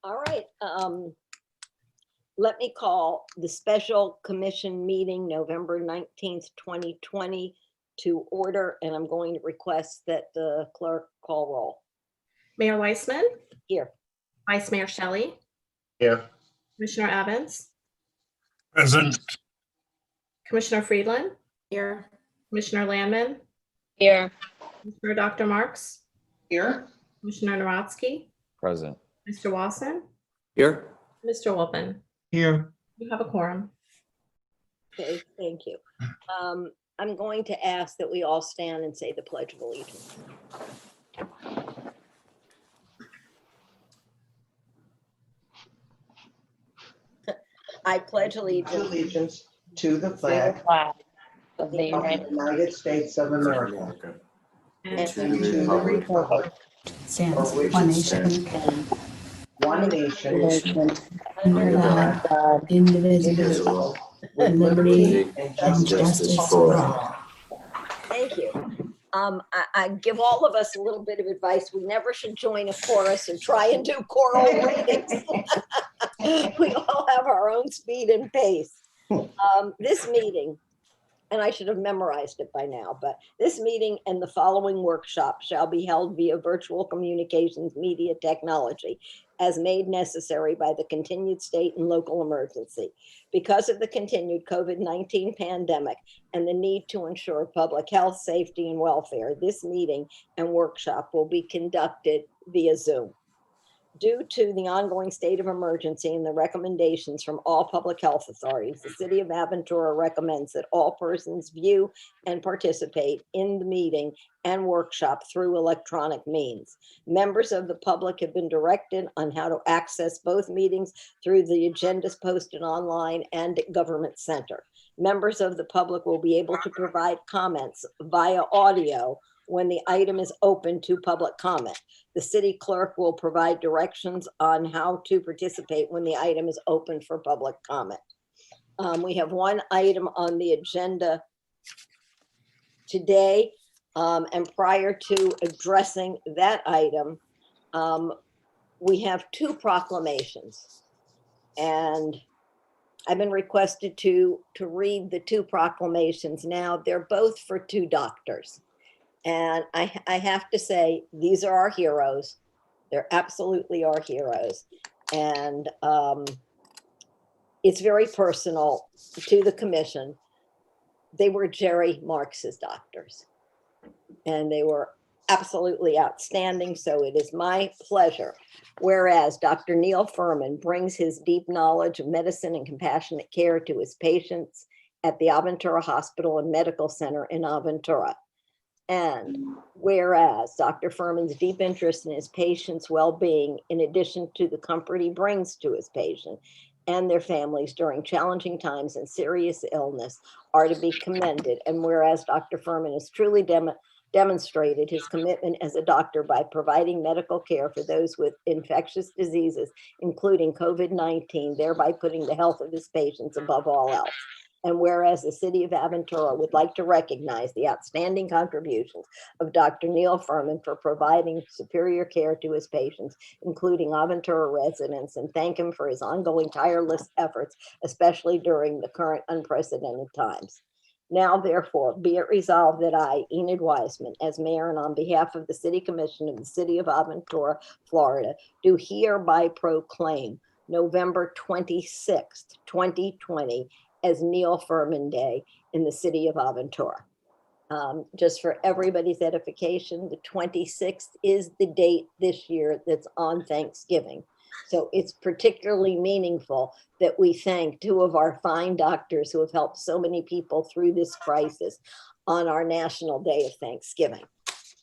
All right. Let me call the special commission meeting November 19th, 2020 to order, and I'm going to request that the clerk call roll. Mayor Weissman, Here. Vice Mayor Shelley, Here. Commissioner Evans, Present. Commissioner Friedland, Here. Commissioner Landman, Here. Commissioner Dr. Marks, Here. Commissioner Narodsky, Present. Mr. Wasson, Here. Mr. Wolpen. Here. You have a quorum. Okay, thank you. I'm going to ask that we all stand and say the Pledge of Allegiance. I pledge allegiance to the flag Of the of the United United States of America And and and to the republic Stands For which one it nation, stands, one nation, Nation, under God, God, indivisible, indivisible, with with liberty and and justice justice for for all. all. Thank you. I give all of us a little bit of advice. We never should join a chorus and try and do choral readings. We all have our own speed and pace. This meeting, and I should have memorized it by now, but this meeting and the following workshop shall be held via virtual communications media technology as made necessary by the continued state and local emergency. Because of the continued COVID-19 pandemic and the need to ensure public health, safety, and welfare, this meeting and workshop will be conducted via Zoom. Due to the ongoing state of emergency and the recommendations from all public health authorities, the City of Aventura recommends that all persons view and participate in the meeting and workshop through electronic means. Members of the public have been directed on how to access both meetings through the agendas posted online and at Government Center. Members of the public will be able to provide comments via audio when the item is open to public comment. The city clerk will provide directions on how to participate when the item is open for public comment. We have one item on the agenda today, and prior to addressing that item, we have two proclamations. And I've been requested to read the two proclamations now. They're both for two doctors. And I have to say, these are our heroes. They're absolutely our heroes. And it's very personal to the commission. They were Jerry Marx's doctors, and they were absolutely outstanding. So it is my pleasure. Whereas Dr. Neil Furman brings his deep knowledge of medicine and compassionate care to his patients at the Aventura Hospital and Medical Center in Aventura. And whereas Dr. Furman's deep interest in his patients' well-being, in addition to the comfort he brings to his patient and their families during challenging times and serious illness, are to be commended. And whereas Dr. Furman has truly demonstrated his commitment as a doctor by providing medical care for those with infectious diseases, including COVID-19, thereby putting the health of his patients above all else. And whereas the City of Aventura would like to recognize the outstanding contributions of Dr. Neil Furman for providing superior care to his patients, including Aventura residents, and thank him for his ongoing tireless efforts, especially during the current unprecedented times. Now, therefore, be it resolved that I, Enid Wiseman, as mayor and on behalf of the City Commission of the City of Aventura, Florida, do hereby proclaim November 26th, 2020, as Neil Furman Day in the city of Aventura. Just for everybody's edification, the 26th is the date this year that's on Thanksgiving. So it's particularly meaningful that we thank two of our fine doctors who have helped so many people through this crisis on our National Day of Thanksgiving.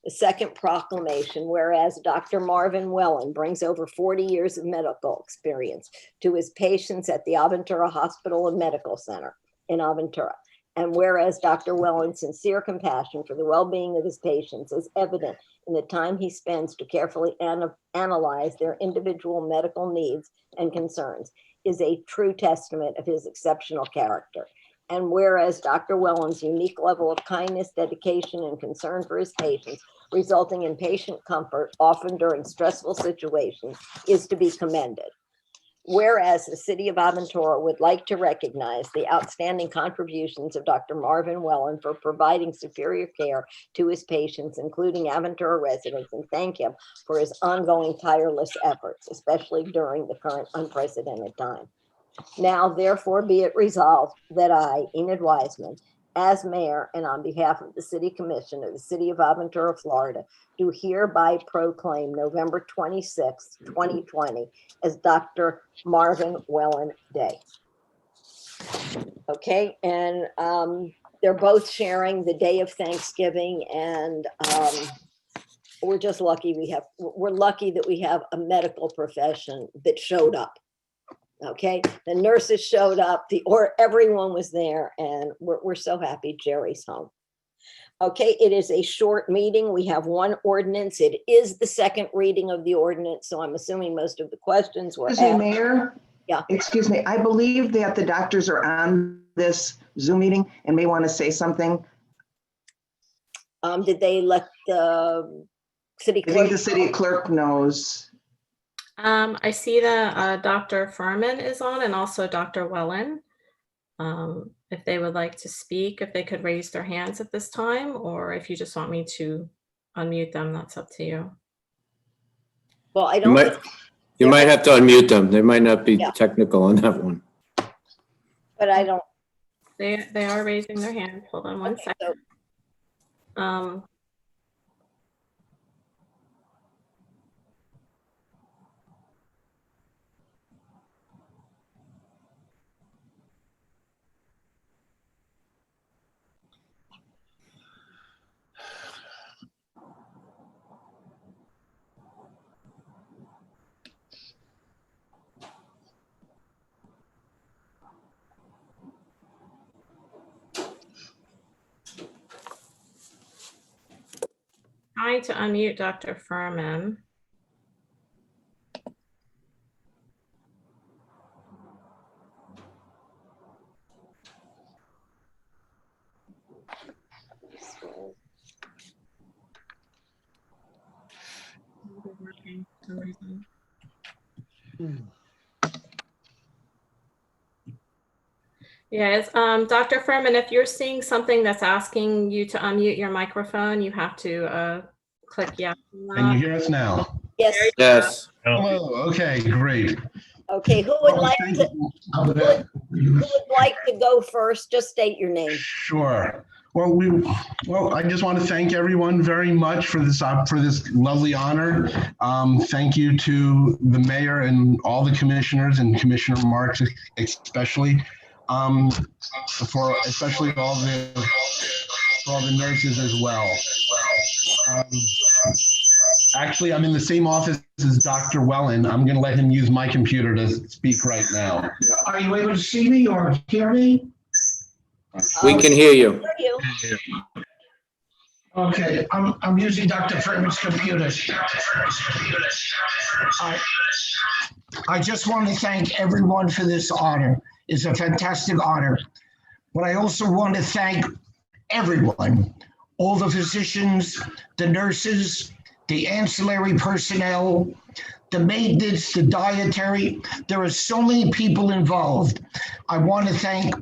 The second proclamation, whereas Dr. Marvin Wellen brings over 40 years of medical experience to his patients at the Aventura Hospital and Medical Center in Aventura. And whereas Dr. Wellen's sincere compassion for the well-being of his patients is evident in the time he spends to carefully analyze their individual medical needs and concerns, is a true testament of his exceptional character. And whereas Dr. Wellen's unique level of kindness, dedication, and concern for his patients resulting in patient comfort, often during stressful situations, is to be commended. Whereas the city of Aventura would like to recognize the outstanding contributions of Dr. Marvin Wellen for providing superior care to his patients, including Aventura residents, and thank him for his ongoing tireless efforts, especially during the current unprecedented time. Now, therefore, be it resolved that I, Enid Wiseman, as mayor and on behalf of the city commission of the city of Aventura, Florida, do hereby proclaim November 26th, 2020 as Dr. Marvin Wellen Day. Okay, and they're both sharing the day of Thanksgiving, and we're just lucky we're lucky that we have a medical profession that showed up. Okay, the nurses showed up, everyone was there, and we're so happy Jerry's home. Okay, it is a short meeting. We have one ordinance. It is the second reading of the ordinance, so I'm assuming most of the questions were Excuse me, asked. Mayor? Yeah. Excuse me, I believe that the doctors are on this Zoom meeting and may want to say something. Did they let the city I think the clerk? city clerk knows. I see that Dr. Furman is on and also Dr. Wellen. If they would like to speak, if they could raise their hands at this time, or if you just want me to unmute them, that's up to you. Well, I You don't, might, you might have to unmute them. They might not be Yeah. technical on that one. but I don't. They are raising their hands. Hold on one Okay, second. so Trying to unmute Dr. Furman. Yes, Dr. Furman, if you're seeing something that's asking you to unmute your microphone, you have to click yes. on Can you that. hear us now? yes, Yes. Hello, okay, great. okay, who would like to go first? Just state your name. Sure. Well, I just want to thank everyone very much for this lovely honor. Thank you to the mayor and all the commissioners and Commissioner Marks especially, for especially all the nurses as well. Actually, I'm in the same office as Dr. Wellen. I'm going to let him use my computer to speak right now. Are you able to see me or hear me? We can hear you. Hear you. Okay, I'm using Dr. Furman's computer. I just want to thank everyone for this honor. It's a fantastic honor. But I also want to thank everyone, all the physicians, the nurses, the ancillary personnel, the maintenance, the dietary. There are so many people involved. I want to thank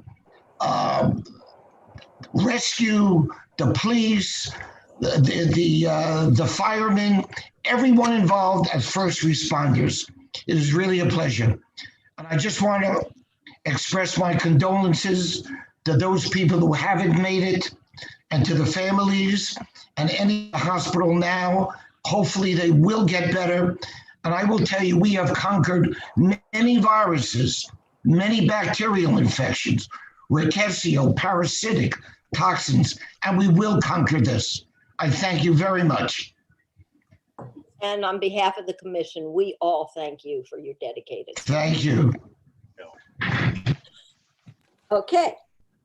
rescue, the police, the firemen, everyone involved as first responders. It is really a pleasure. And I just want to express my condolences to those people who haven't made it and to the families and any hospital now. Hopefully they will get better. And I will tell you, we have conquered many viruses, many bacterial infections, rickettsial, parasitic, toxins, and we will conquer this. I thank you very much. And on behalf of the commission, we all thank you for your dedicated. Thank you. Okay,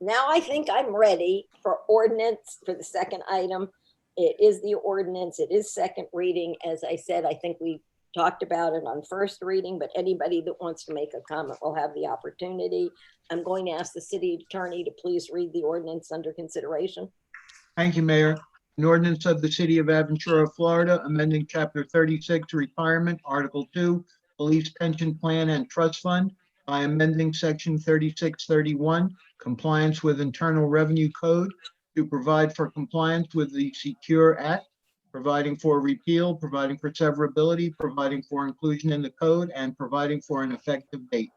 now I think I'm ready for ordinance for the second item. It is the ordinance. It is second reading. As I said, I think we talked about it on first reading, but anybody that wants to make a comment will have the opportunity. I'm going to ask the city attorney to please read the ordinance under consideration. Thank you, Mayor. An ordinance of the City of Aventura, Florida, amending Chapter 36 Retirement, Article 2, Police Pension Plan and Trust Fund by amending Section 3631, Compliance with Internal Revenue Code, to provide for compliance with the Secure Act, providing for repeal, providing for severability, providing for inclusion in the code, and providing for an effective date.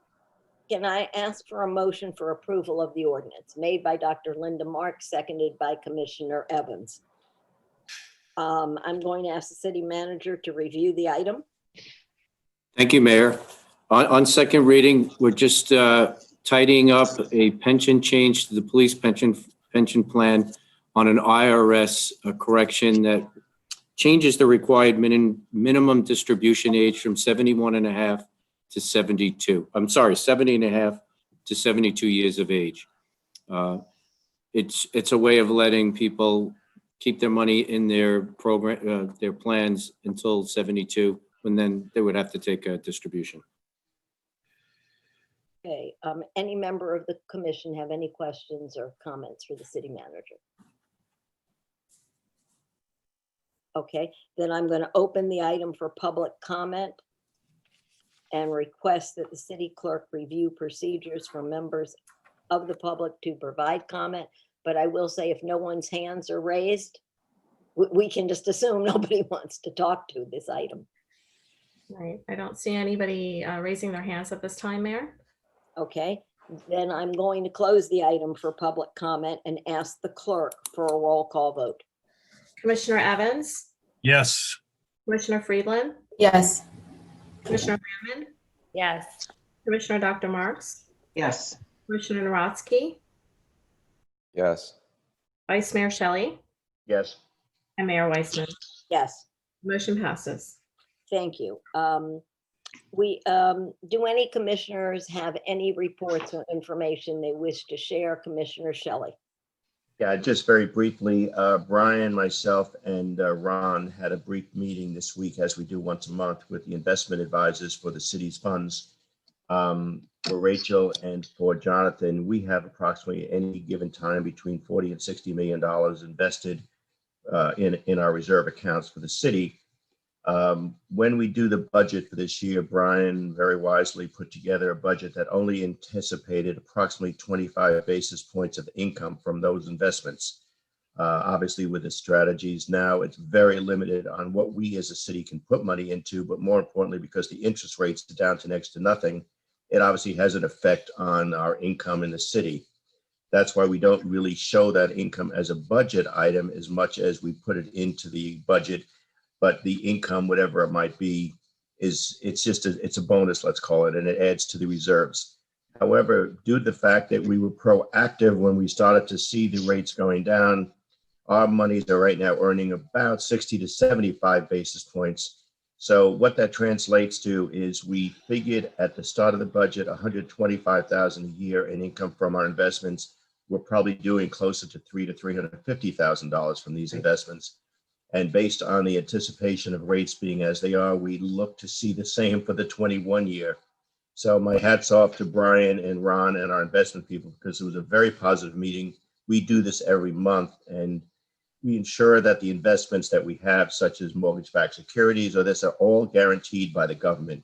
Can I ask for a motion for approval of the ordinance made by Dr. Linda Marks, seconded by Commissioner Evans? I'm going to ask the city manager to review the item. Thank you, Mayor. On second reading, we're just tidying up a pension change to the police pension plan on an IRS correction that changes the required minimum distribution age from 71 and a half to 72. I'm sorry, 70 and a half to 72 years of age. It's a way of letting people keep their money in their program, their plans until 72, and then they would have to take a distribution. Okay, any member of the commission have any questions or comments for the city manager? Okay, then I'm going to open the item for public comment and request that the city clerk review procedures for members of the public to provide comment. But I will say, if no one's hands are raised, we can just assume nobody wants to talk to this item. Right. I don't see anybody raising their hands at this time, Mayor. Okay, then I'm going to close the item for public comment and ask the clerk for a roll call vote. Commissioner Evans, Yes. Commissioner Friedland, Yes. Commissioner Hammond, Yes. Commissioner Dr. Marks, Yes. Commissioner Narotsky, Yes. Vice Mayor Shelley, Yes. and Mayor Weissman. Yes, Motion passes. thank you. Do any commissioners have any reports or information they wish to share? Commissioner Shelley. Yeah, just very briefly, Brian, myself, and Ron had a brief meeting this week, as we do once a month, with the investment advisors for the city's funds. For Rachel and for Jonathan, we have approximately any given time between $40 and $60 million invested in our reserve accounts for the city. When we do the budget for this year, Brian very wisely put together a budget that only anticipated approximately 25 basis points of income from those investments. Obviously, with the strategies now, it's very limited on what we as a city can put money into, but more importantly, because the interest rates are down to next to nothing, it obviously has an effect on our income in the city. That's why we don't really show that income as a budget item as much as we put it into the budget. But the income, whatever it might be, it's a bonus, let's call it, and it adds to the reserves. However, due to the fact that we were proactive when we started to see the rates going down, our monies are right now earning about 60 to 75 basis points. So what that translates to is we figured at the start of the budget, $125,000 a year in income from our investments. We're probably doing closer to $300,000 to $350,000 from these investments. And based on the anticipation of rates being as they are, we look to see the same for the 21 year. So my hat's off to Brian and Ron and our investment people, because it was a very positive meeting. We do this every month, and we ensure that the investments that we have, such as mortgage-backed securities or this, are all guaranteed by the government.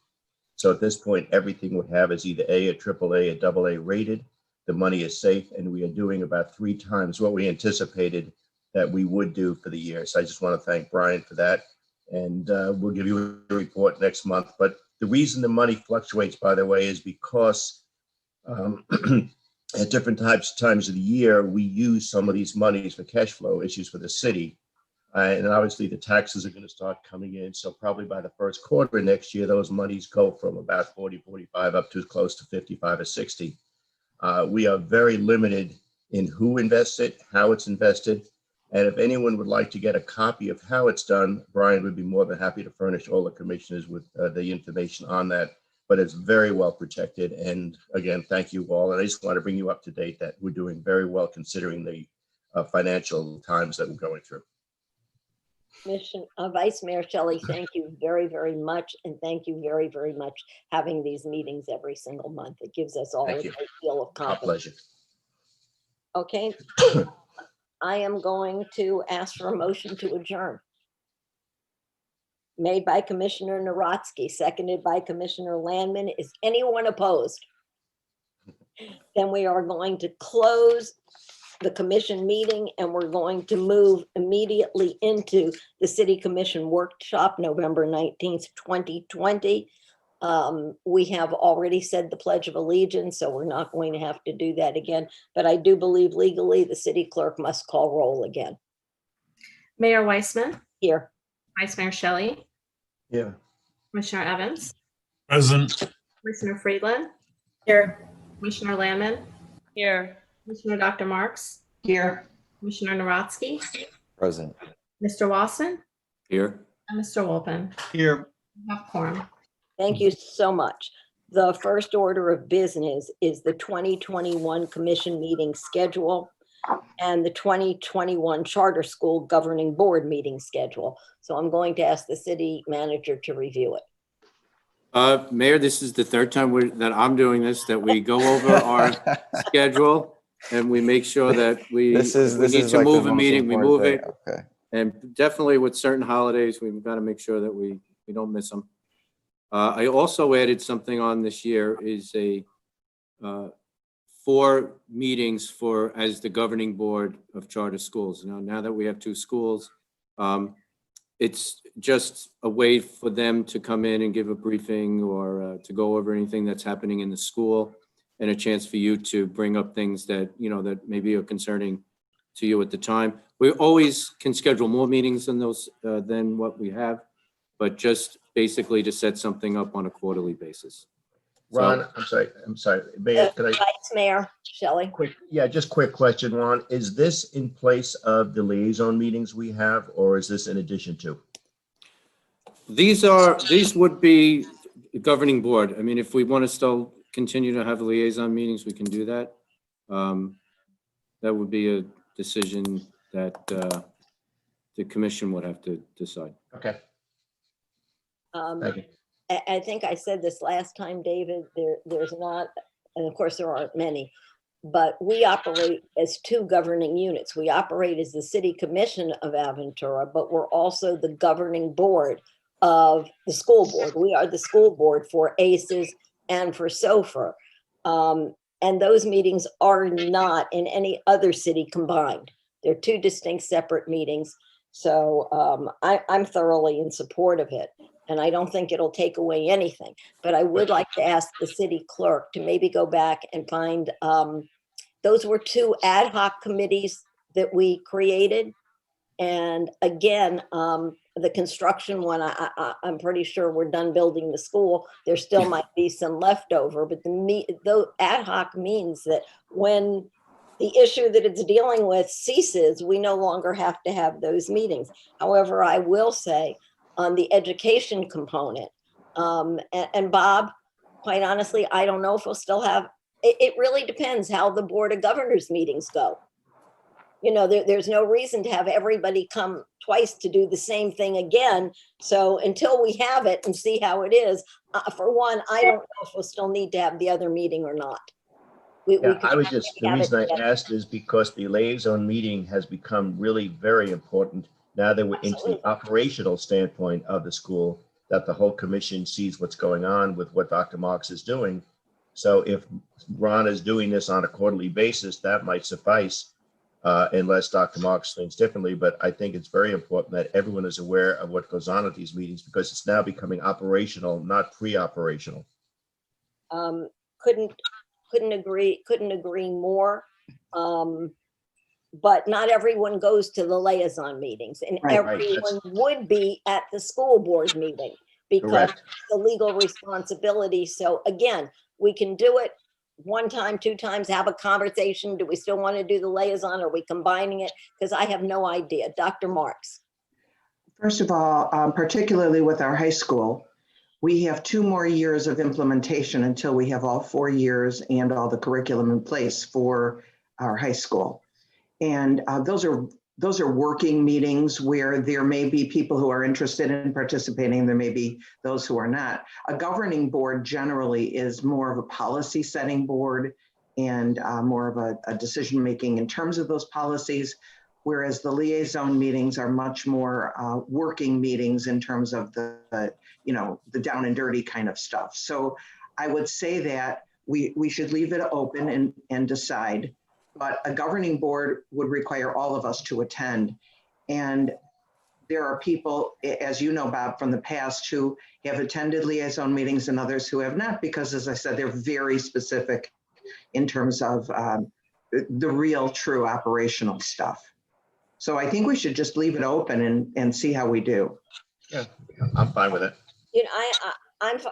So at this point, everything we have is either A, a AAA, a AA rated. The money is safe, and we are doing about 3 times what we anticipated that we would do for the year. So I just want to thank Brian for that. And we'll give you a report next month. But the reason the money fluctuates, by the way, is because at different times of the year, we use some of these monies for cash flow issues for the city. And obviously the taxes are going to start coming in. So probably by the first quarter next year, those monies go from about 40, 45 up to close to 55 or 60. We are very limited in who invests it, how it's invested. And if anyone would like to get a copy of how it's done, Brian would be more than happy to furnish all the commissioners with the information on that. But it's very well protected. And again, thank you all. And I just want to bring you up to date that we're doing very well considering the financial times that we're going through. Vice Mayor Shelley, thank you very, very much. And thank you very, very much having these meetings every single month. It gives us all a great deal of Our confidence. pleasure. Okay. I am going to ask for a motion to adjourn. Made by Commissioner Narodsky, seconded by Commissioner Landman. Is anyone opposed? Then we are going to close the commission meeting and we're going to move immediately into the City Commission workshop, November 19th, 2020. We have already said the Pledge of Allegiance, so we're not going to have to do that again. But I do believe legally the city clerk must call roll again. Mayor Weissman, Here. Vice Mayor Shelley, Yeah. Commissioner Evans, Present. Commissioner Friedland, Here. Commissioner Landman, Here. Commissioner Dr. Marks, Here. Commissioner Narodsky, Present. Mr. Wasson, Here. and Mr. Wolpen. Here. We have quorum. Thank you so much. The first order of business is the 2021 commission meeting schedule and the 2021 Charter School Governing Board meeting schedule. So I'm going to ask the city manager to review it. Mayor, this is the third time that I'm doing this, that we go over our schedule and we make sure that we need to like move the a most meeting, we important move it. thing. Okay. And definitely with certain holidays, we've got to make sure that we don't miss them. I also added something on this year is a 4 meetings as the governing board of charter schools. Now that we have 2 schools, it's just a way for them to come in and give a briefing or to go over anything that's happening in the school, and a chance for you to bring up things that, that maybe are concerning to you at the time. We always can schedule more meetings than those, than what we have, but just basically to set something up on a quarterly basis. Ron, I'm sorry. Mayor, could I, Vice Mayor Shelley. just quick question, Ron. Is this in place of the liaison meetings we have, or is this in addition to? These would be governing board. I mean, if we want to still continue to have liaison meetings, we can do that. That would be a decision that the commission would have to decide. Okay, thank you. I think I said this last time, David, there's not, and of course there aren't many, but we operate as 2 governing units. We operate as the City Commission of Aventura, but we're also the governing board of the school board. We are the school board for ACES and for SOFR. And those meetings are not in any other city combined. They're 2 distinct separate meetings. So I'm thoroughly in support of it. And I don't think it'll take away anything, but I would like to ask the city clerk to maybe go back and find, those were 2 ad hoc committees that we created. And again, the construction one, I'm pretty sure we're done building the school. There still might be some leftover, but the ad hoc means that when the issue that it's dealing with ceases, we no longer have to have those meetings. However, I will say, on the education component. And Bob, quite honestly, I don't know if we'll still have, it really depends how the Board of Governors meetings go. There's no reason to have everybody come twice to do the same thing again. So until we have it and see how it is, for one, I don't know if we'll still need to have the other meeting or not. The reason I asked is because the liaison meeting has become really very important now that we're into the operational standpoint of the school, that the whole commission sees what's going on with what Dr. Marks is doing. So if Ron is doing this on a quarterly basis, that might suffice, unless Dr. Marks thinks differently. But I think it's very important that everyone is aware of what goes on at these meetings, because it's now becoming operational, not pre-operational. Couldn't agree more. But not everyone goes to the liaison meetings, and everyone would be at the school board meeting because the legal responsibility. So again, we can do it 1 time, 2 times, have a conversation. Do we still want to do the liaison? Are we combining it? Because I have no idea. Dr. Marks. First of all, particularly with our high school, we have 2 more years of implementation until we have all 4 years and all the curriculum in place for our high school. And those are working meetings where there may be people who are interested in participating. There may be those who are not. A governing board generally is more of a policy setting board and more of a decision making in terms of those policies. whereas the liaison meetings are much more working meetings in terms of the down and dirty kind of stuff. So I would say that we should leave it open and decide, but a governing board would require all of us to attend. And there are people, as you know, Bob, from the past who have attended liaison meetings and others who have not, because as I said, they're very specific in terms of the real true operational stuff. So I think we should just leave it open and see how we do. Yeah, I'm fine with it.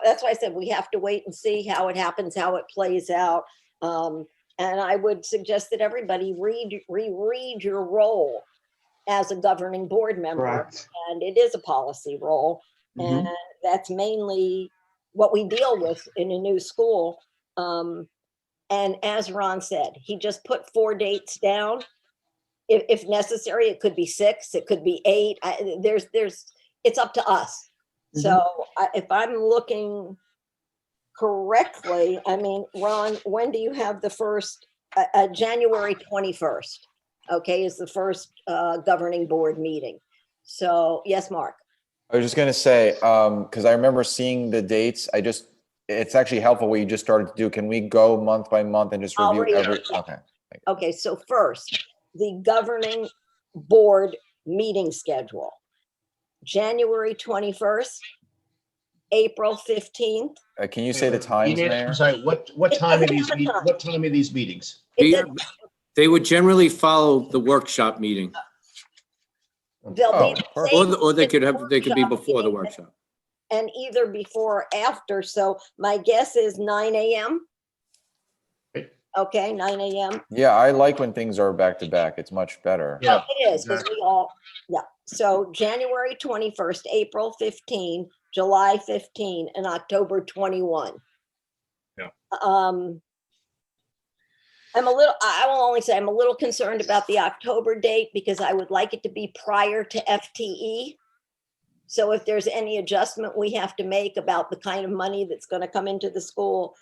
That's why I said we have to wait and see how it happens, how it plays out. And I would suggest that everybody reread your role as a governing board member. Correct. And it is a policy role. Mhm. And that's mainly what we deal with in a new school. And as Ron said, he just put 4 dates down. If necessary, it could be 6, it could be 8. It's up to us. Mhm. So if I'm looking correctly, I mean, Ron, when do you have the first, January 21st? Okay, is the first governing board meeting. So yes, Mark. I was just gonna say, because I remember seeing the dates, it's actually helpful what you just started to do. Can we go month by month and just I'll review read every, it. okay. Okay, so first, the governing board meeting schedule. January 21st, April 15th. Can you say the times, Enid, Mayor? I'm sorry, what It time are doesn't these, have a time. what time are these meetings? They would generally follow the workshop meeting, They'll Oh, be the perfect. same or they as could the be workshop before the meeting, workshop. and either before or after. So my guess is 9 a.m. Right. Okay, 9 a.m. Yeah, I like when things are back to back. It's much better. Yeah, It is, because we all, yeah. So January 21st, April 15, July 15, and October 21. Yeah. I will only say I'm a little concerned about the October date because I would like it to be prior to FTE. So if there's any adjustment we have to make about the kind of money that's going to come into the school,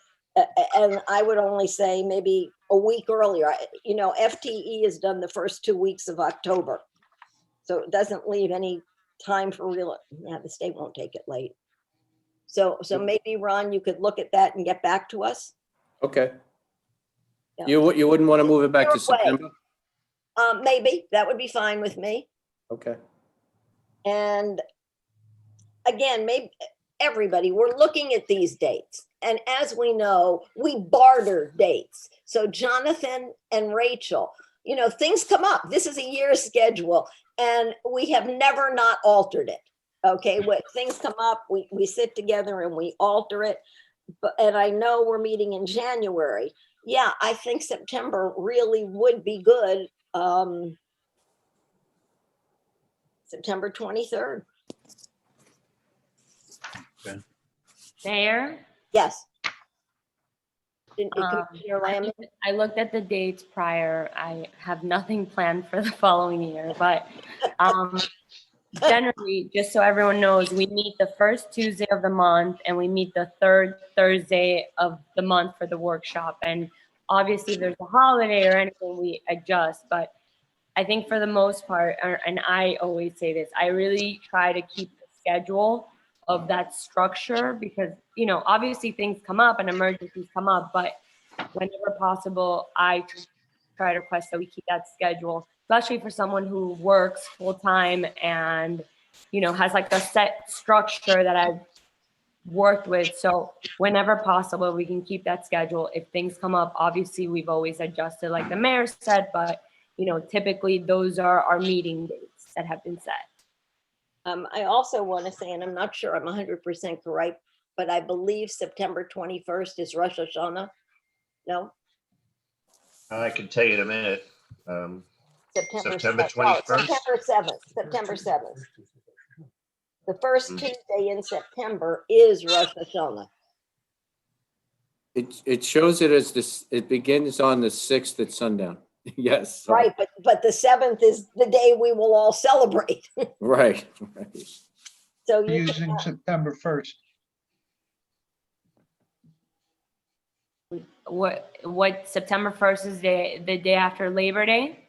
and I would only say maybe a week earlier. FTE is done the first 2 weeks of October. So it doesn't leave any time for the state won't take it late. So maybe Ron, you could look at that and get back to us. Okay. Yeah. You wouldn't want to move it back to Either way. September? Maybe that would be fine with me. Okay. And again, maybe everybody, we're looking at these dates. And as we know, we barter dates. So Jonathan and Rachel, things come up. This is a year's schedule and we have never not altered it. Okay, when things come up, we sit together and we alter it. And I know we're meeting in January. Yeah, I think September really would be good. September 23rd. Mayor? Yes. Commissioner Lamb? I looked at the dates prior. I have nothing planned for the following year, but generally, just so everyone knows, we meet the first Tuesday of the month and we meet the third Thursday of the month for the workshop. And obviously, if there's a holiday or anything, we adjust. But I think for the most part, and I always say this, I really try to keep the schedule of that structure because, obviously things come up and emergencies come up, but whenever possible, I try to request that we keep that schedule, especially for someone who works full time and, has like a set structure that I've worked with. So whenever possible, we can keep that schedule. If things come up, obviously we've always adjusted like the mayor said, but typically those are our meeting dates that have been set. I also want to say, and I'm not sure I'm 100% correct, but I believe September 21st is Rosh Hashanah. No? I can tell you in a minute. September 7th. 21st. September 7th. The first Tuesday in September is Rosh Hashanah. It shows it as this, it begins on the 6th at sundown. Yes. So- Right, but the 7th is the day we will all celebrate. Right. So you Using can, September 1st. What September 1st is the day after Labor Day?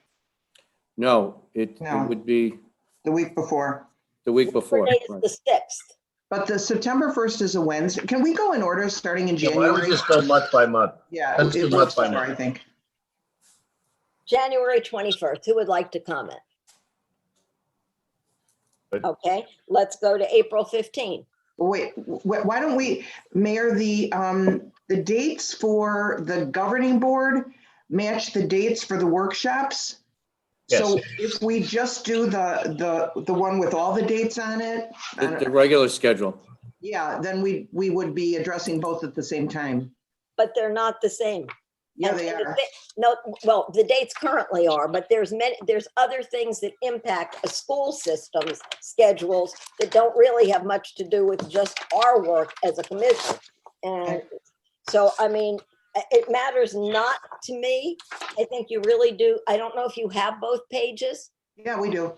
No, it No. would be The week before. the week Labor before. Day is the 6th. But the September 1st is a Wednesday. Can we go in order starting in Yeah, why don't we January? just go month by month? Yeah, Let's do it month works by better, month. I think. January 21st. Who would like to comment? Good. Okay, let's go to April 15. Wait, why don't we, Mayor, the dates for the governing board match the dates for the workshops? So Yes. if we just do the one with all the dates on it, The regular schedule. yeah, then we would be addressing both at the same time. But they're not the same. Yeah, And they the are. No, well, the dates currently are, but there's other things that impact a school system's schedules that don't really have much to do with just our work as a commission. And so, I mean, it matters not to me. I think you really do. I don't know if you have both pages. Yeah, we do.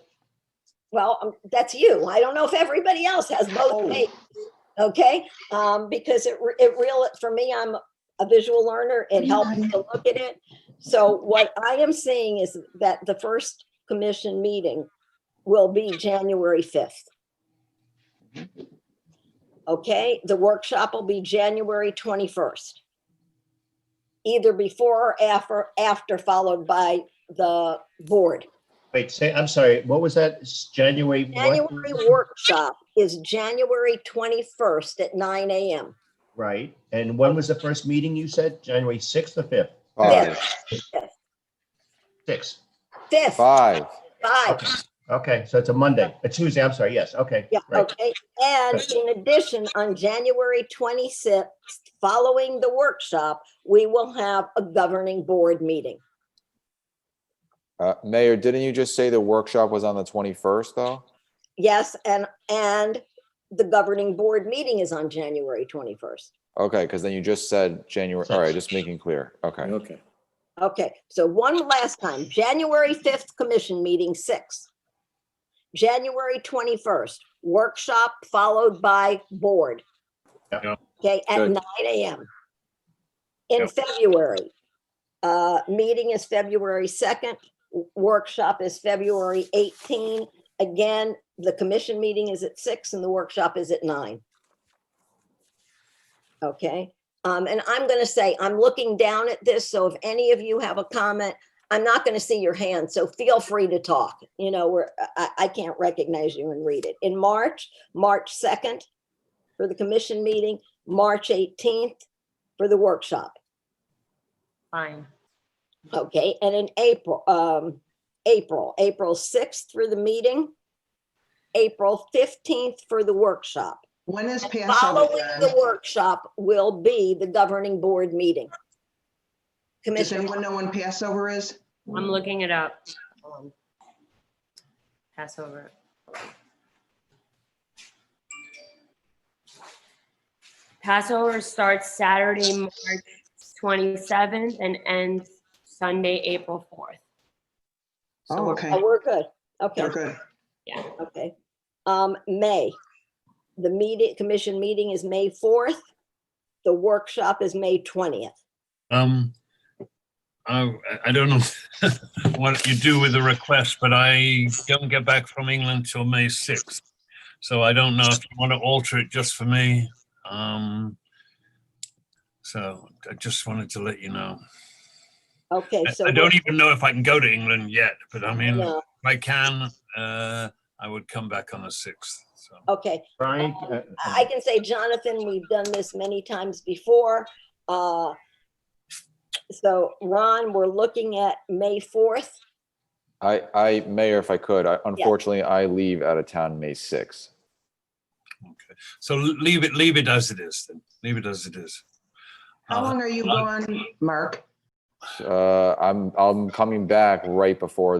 Well, that's you. I don't know if everybody else has both pages. Okay, because it really, for me, I'm a visual learner. It helps to look at it. So what I am seeing is that the first commission meeting will be January 5th. Okay, the workshop will be January 21st. Either before or after, followed by the board. Wait, I'm sorry, what was that? It's January what? January workshop is January 21st at 9 a.m. Right, and when was the first meeting you said? January 6th or 5th? 5, 6th. 5th. 5. 5. Okay, so it's a Monday, a Tuesday, I'm sorry, yes, okay. Yeah, Right. okay. And in addition, on January 26th, following the workshop, we will have a governing board meeting. Mayor, didn't you just say the workshop was on the 21st, though? Yes, and the governing board meeting is on January 21st. Okay, because then you just said January. All right, just making clear. Okay. Okay. Okay, so one last time, January 5th commission meeting, 6. January 21st, workshop followed by board. Yeah. Okay, at Good. 9 a.m. In Yep. February, meeting is February 2nd, workshop is February 18. Again, the commission meeting is at 6 and the workshop is at 9. Okay, and I'm going to say, I'm looking down at this, so if any of you have a comment, I'm not going to see your hand, so feel free to talk. You know, I can't recognize you and read it. In March 2nd for the commission meeting, March 18th for the workshop. Fine. Okay, and in April 6th for the meeting, April 15th for the workshop. When is Passover? Following the workshop will be the governing board meeting. Does Commissioner, anyone know when Passover is? I'm looking it up. Passover. Passover starts Saturday, March 27th and ends Sunday, April 4th. So Oh, we're- okay. oh, we're good. Okay, We're good. Yeah. okay. May, the commission meeting is May 4th. The workshop is May 20th. I don't know what you do with the request, but I don't get back from England till May 6th. So I don't know if you want to alter it just for me. So I just wanted to let you know. Okay, so. I don't even know if I can go to England yet, but I mean, No. if I can, I would come back on the 6th. So. Okay, Brian, I can say, Jonathan, we've done this many times before. So Ron, we're looking at May 4th. Mayor, if I could, unfortunately, I leave out of town May 6th. Okay. So leave it as it is then. Leave it as it is. How long are you gone, Mark? I'm coming back right before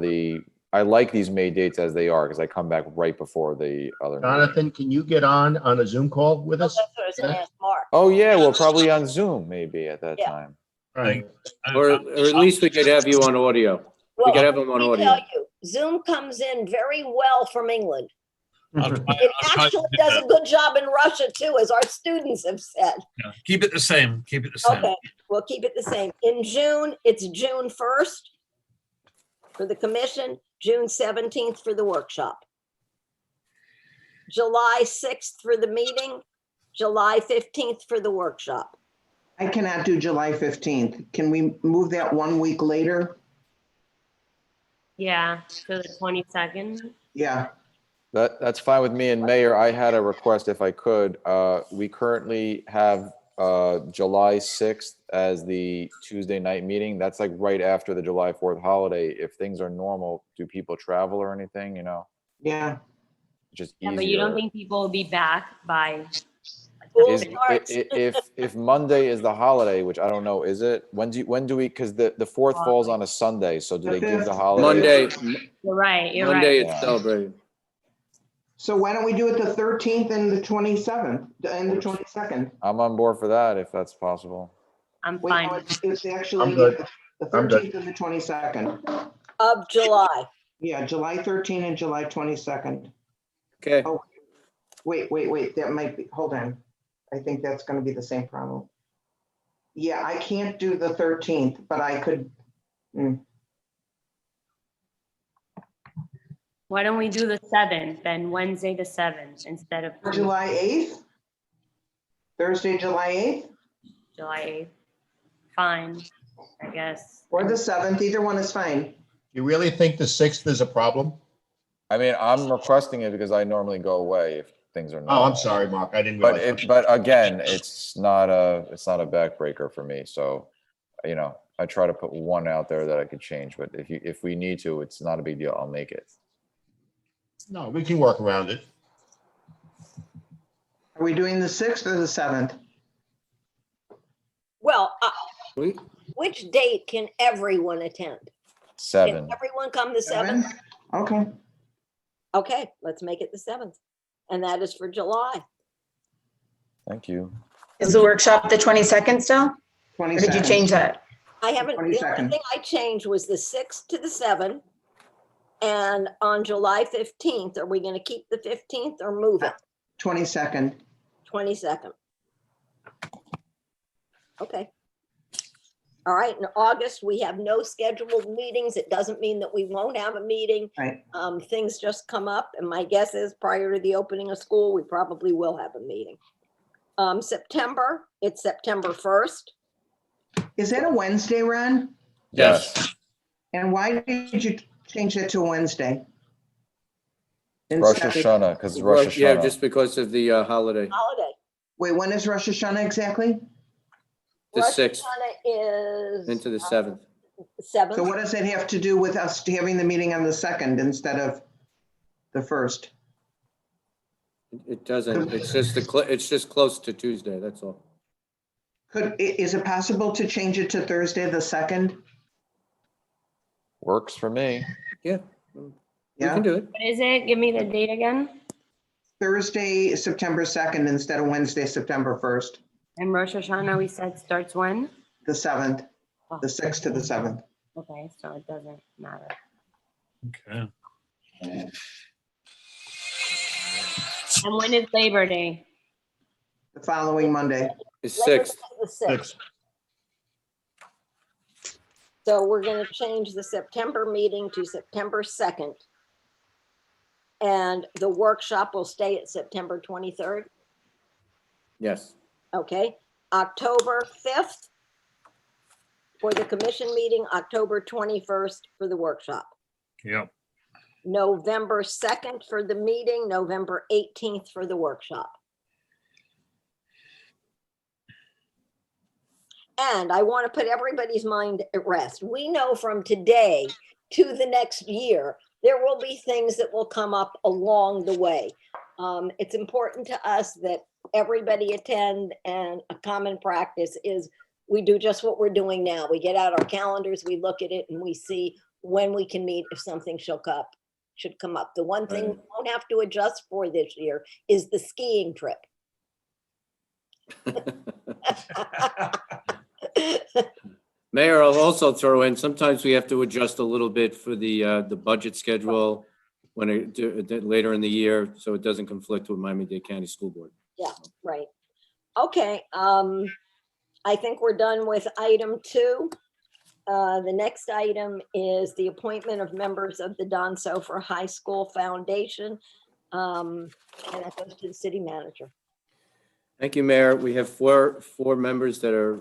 I like these May dates as they are because I come back right before the other. meeting. Jonathan, can you get on a Zoom call with us? That's what I was gonna ask Mark. Oh, yeah, well, probably on Zoom maybe at that Yeah. time. Right. Or at least we could have you on audio. We could have them on Let me audio. tell you, Zoom comes in very well from England. I'll try- It I'll try to actually do does that. a good job in Russia too, as our students have said. Yeah. Keep it the same. Keep it the same. Okay, we'll keep it the same. In June, it's June 1st for the commission. June 17th for the workshop. July 6th for the meeting, July 15th for the workshop. I cannot do July 15th. Can we move that 1 week later? Yeah, to the 22nd. Yeah, That's fine with me. And Mayor, I had a request if I could. We currently have July 6th as the Tuesday night meeting. That's like right after the July 4th holiday. If things are normal, do people travel or anything, you know? yeah. Just Yeah, but you don't easier. think people will be back by? School Is, starts. if Monday is the holiday, which I don't know, is it? When do we, because the 4th falls on a Sunday, so do they give the holiday? Monday, You're right, you're Monday right. it's celebrated. So why don't we do it the 13th and the 27th and the 22nd? I'm on board for that if that's possible. I'm Wait, fine. no, it's actually I'm good. the I'm good. 13th and the 22nd. Of July. Yeah, July 13 and July 22nd. Okay, Oh, wait, that might be, hold on. I think that's gonna be the same problem. Yeah, I can't do the 13th, but I could, Why don't we do the 7th, then Wednesday the 7th instead of July 8th? Thursday, July 8th, July 8th? Fine, I guess. or the 7th, either one is fine. You really think the 6th is a problem? I mean, I'm requesting it because I normally go away if things are Oh, normal. I'm sorry, Mark. I didn't But realize. but again, it's not a backbreaker for me. So, you know, I try to put one out there that I could change, but if we need to, it's not a big deal. I'll make it. No, we can work around it. Are we doing the 6th or the 7th? Well, we, which date can everyone attend? Can 7. everyone come the 7th? Okay, Okay, let's make it the 7th. And that is for July. Thank you. Is the workshop the 22nd still? Or did you 22nd. change that? I haven't, the only 22nd. thing I changed was the 6th to the 7th. And on July 15th, are we going to keep the 15th or move it? 22nd. 22nd. Okay. All right, in August, we have no scheduled meetings. It doesn't mean that we won't have a meeting. Right. Things just come up, and my guess is prior to the opening of school, we probably will have a meeting. September, it's September 1st. Is that a Wednesday, Ron? Yes. And why did you change it to a Wednesday? Rosh Instead of- Hashanah, because it's Rosh Hashanah. yeah, just because of the holiday, Holiday. Wait, when is Rosh Hashanah exactly? the Rosh 6th Hashanah is into the 7th. 7th. So what does it have to do with us having the meeting on the 2nd instead of the 1st? It doesn't, it's just close to Tuesday, that's all. Is it possible to change it to Thursday, the 2nd? Works for me. Yeah, we Yeah, can do it. What is it? Give me the date again. Thursday, September 2nd instead of Wednesday, September 1st, And Rosh Hashanah, we said starts when? the 7th, Oh, the 6th to the 7th. okay, so it doesn't matter. Okay. And when is Labor Day? The following Monday. It's Labor 6th. Day is the 6th. So we're going to change the September meeting to September 2nd. And the workshop will stay at September 23rd. Yes, Okay, October 5th for the commission meeting, October 21st for the workshop. Yep. November 2nd for the meeting, November 18th for the workshop. And I want to put everybody's mind at rest. We know from today to the next year, there will be things that will come up along the way. It's important to us that everybody attend, and a common practice is we do just what we're doing now. We get out our calendars, we look at it, and we see when we can meet if something should come up. The one thing we Right. won't have to adjust for this year is the skiing trip. Mayor, I'll also throw in, sometimes we have to adjust a little bit for the budget schedule when later in the year, so it doesn't conflict with Miami-Dade County School Board. Yeah, right. Okay, I think we're done with item 2. The next item is the appointment of members of the Donsofer High School Foundation. And that goes to the city manager. Thank you, Mayor. We have four members that are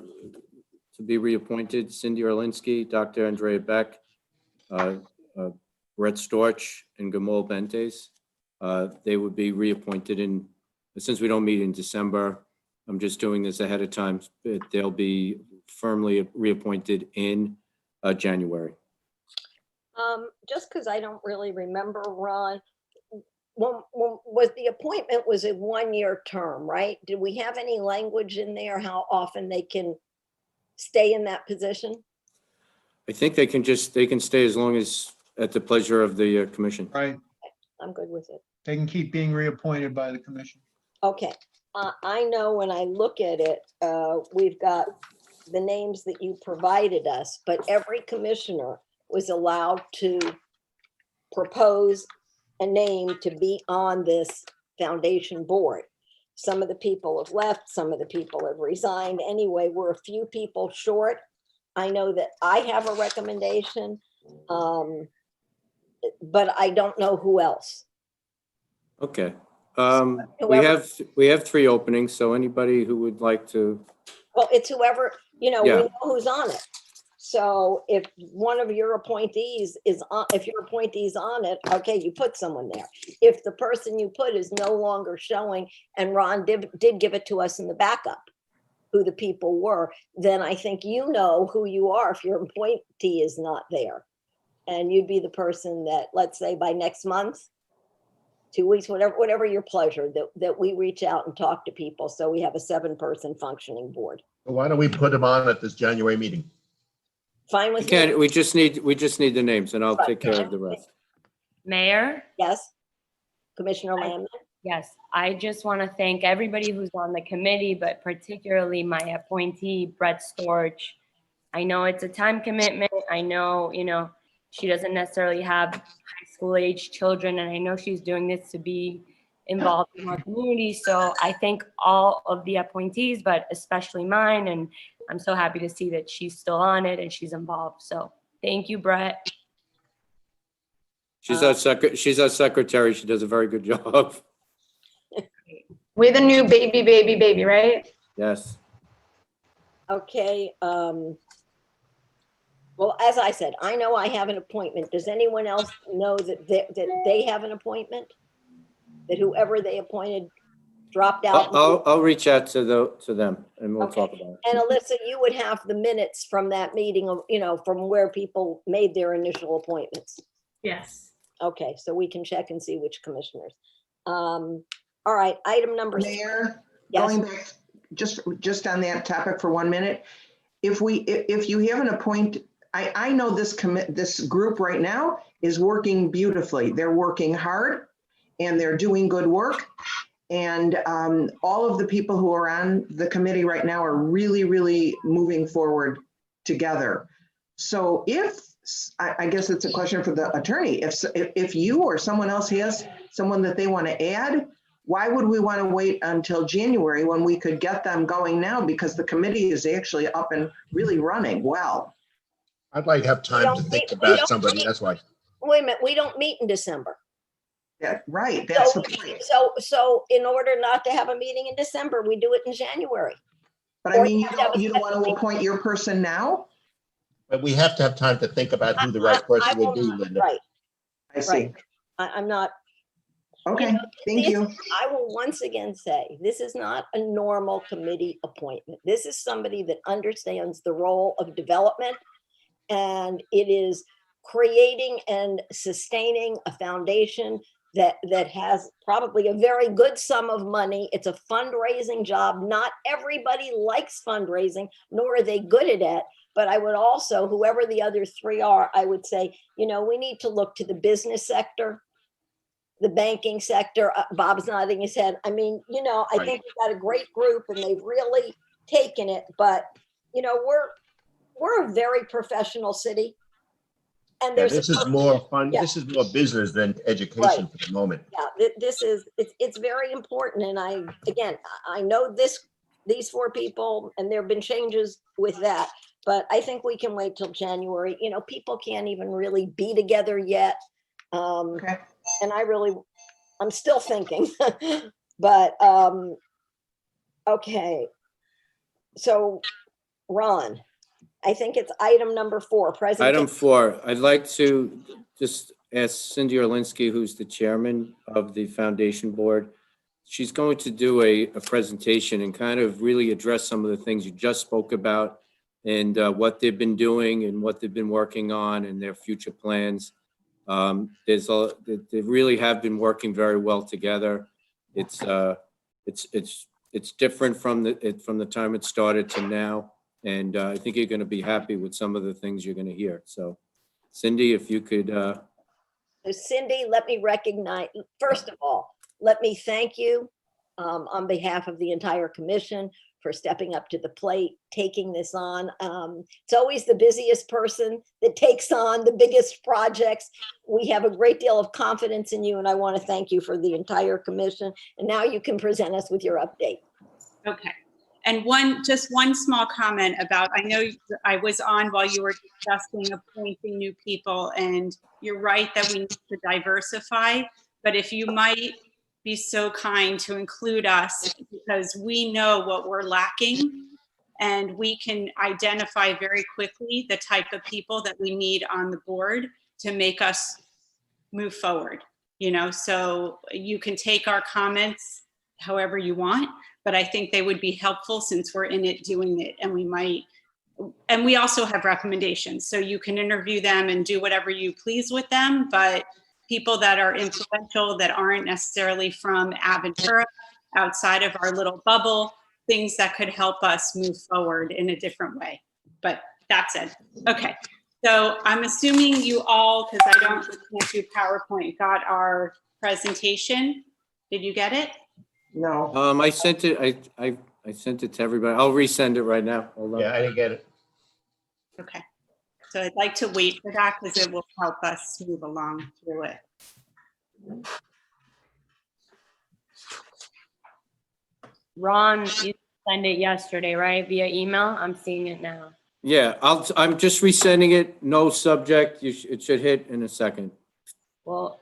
to be reappointed: Cindy Orlinsky, Dr. Andrea Beck, Brett Storch, and Gamal Bentes. They would be reappointed since we don't meet in December, I'm just doing this ahead of time. They'll be firmly reappointed in January. Just because I don't really remember, Ron, was the appointment was a 1-year term, right? Did we have any language in there how often they can stay in that position? I think they can stay as long as at the pleasure of the commission. Right. I'm good with it. They can keep being reappointed by the commission. Okay, I know when I look at it, we've got the names that you provided us, but every commissioner was allowed to propose a name to be on this foundation board. Some of the people have left, some of the people have resigned. Anyway, we're a few people short. I know that I have a recommendation, but I don't know who else. Okay. We have 3 openings, so anybody who would like to. Well, it's whoever, we Yeah. know who's on it. So if one of your appointees is on, if your appointee's on it, okay, you put someone there. If the person you put is no longer showing, and Ron did give it to us in the backup, who the people were, then I think you know who you are if your appointee is not there. And you'd be the person that, let's say by next month, 2 weeks, whatever your pleasure, that we reach out and talk to people. So we have a 7-person functioning board. Why don't we put them on at this January meeting? Fine with me? We just need the names, and I'll take care of the rest. Mayor? Yes. Commissioner Lamb? Yes, I just want to thank everybody who's on the committee, but particularly my appointee, Brett Storch. I know it's a time commitment. I know, she doesn't necessarily have high school age children, and I know she's doing this to be involved in our community. So I thank all of the appointees, but especially mine. And I'm so happy to see that she's still on it and she's involved. So thank you, Brett. She's our secretary. She does a very good job. We're the new baby, right? Yes. Okay. Well, as I said, I know I have an appointment. Does anyone else know that they have an appointment? That whoever they appointed dropped out? I'll reach out to them and we'll talk Okay. about it. And Alyssa, you would have the minutes from that meeting of, from where people made their initial appointments. Yes. Okay, so we can check and see which commissioners. All right, item number. Mayor, Yes. going back, just on that topic for 1 minute. If you have an I know this group right now is working beautifully. They're working hard and they're doing good work. And all of the people who are on the committee right now are really, really moving forward together. So I guess it's a question for the attorney, if you or someone else has someone that they want to add, why would we want to wait until January when we could get them going now? Because the committee is actually up and really running well. I'd like to have time to think about somebody, that's why. Wait a minute, we don't meet in December. Yeah, right, that's the point. So in order not to have a meeting in December, we do it in January. But I mean, you don't want to appoint your person now? But we have to have time to think about who the right person would be, Linda. Right, I see. right. I'm not. Okay, thank you. I will once again say, this is not a normal committee appointment. This is somebody that understands the role of development, and it is creating and sustaining a foundation that has probably a very good sum of money. It's a fundraising job. Not everybody likes fundraising, nor are they good at it. But I would also, whoever the other 3 are, I would say, we need to look to the business sector, the banking sector. Bob's nodding his head. I mean, I think we've got a great group and they've really taken it, but we're a very professional city. And Yeah, there's this is more fun. Yeah. This is more business than education for the moment. Yeah, it's very important. And I know these 4 people, and there have been changes with that, but I think we can wait till January. You know, people can't even really be together yet. Okay. And I'm still thinking, but, okay. So Ron, I think it's item number 4, Item presentation. 4, I'd like to just ask Cindy Orlinsky, who's the chairman of the foundation board. She's going to do a presentation and kind of really address some of the things you just spoke about and what they've been doing and what they've been working on and their future plans. They really have been working very well together. It's different from the time it started to now. And I think you're going to be happy with some of the things you're going to hear. So Cindy, if you could. So Cindy, let me recognize, first of all, let me thank you on behalf of the entire commission for stepping up to the plate, taking this on. It's always the busiest person that takes on the biggest projects. We have a great deal of confidence in you, and I want to thank you for the entire commission. And now you can present us with your update. Okay. And just one small comment about, I know I was on while you were discussing appointing new people, and you're right that we need to diversify, but if you might be so kind to include us, because we know what we're lacking and we can identify very quickly the type of people that we need on the board to make us move forward, you know, so you can take our comments however you want, but I think they would be helpful since we're in it doing it, and we also have recommendations, so you can interview them and do whatever you please with them, but people that are influential that aren't necessarily from Aventura, outside of our little bubble, things that could help us move forward in a different way. But that's it. Okay. So I'm assuming you all, because I can't do PowerPoint, got our presentation. Did you get it? No. I sent it. I sent it to everybody. I'll resend it right now. Hold on. Yeah, I didn't get it. Okay. So I'd like to wait for that because it will help us move along through it. Ron, you sent it yesterday, right? Via email? I'm seeing it now. Yeah, I'm just resending it. No subject. It should hit in a second. Well,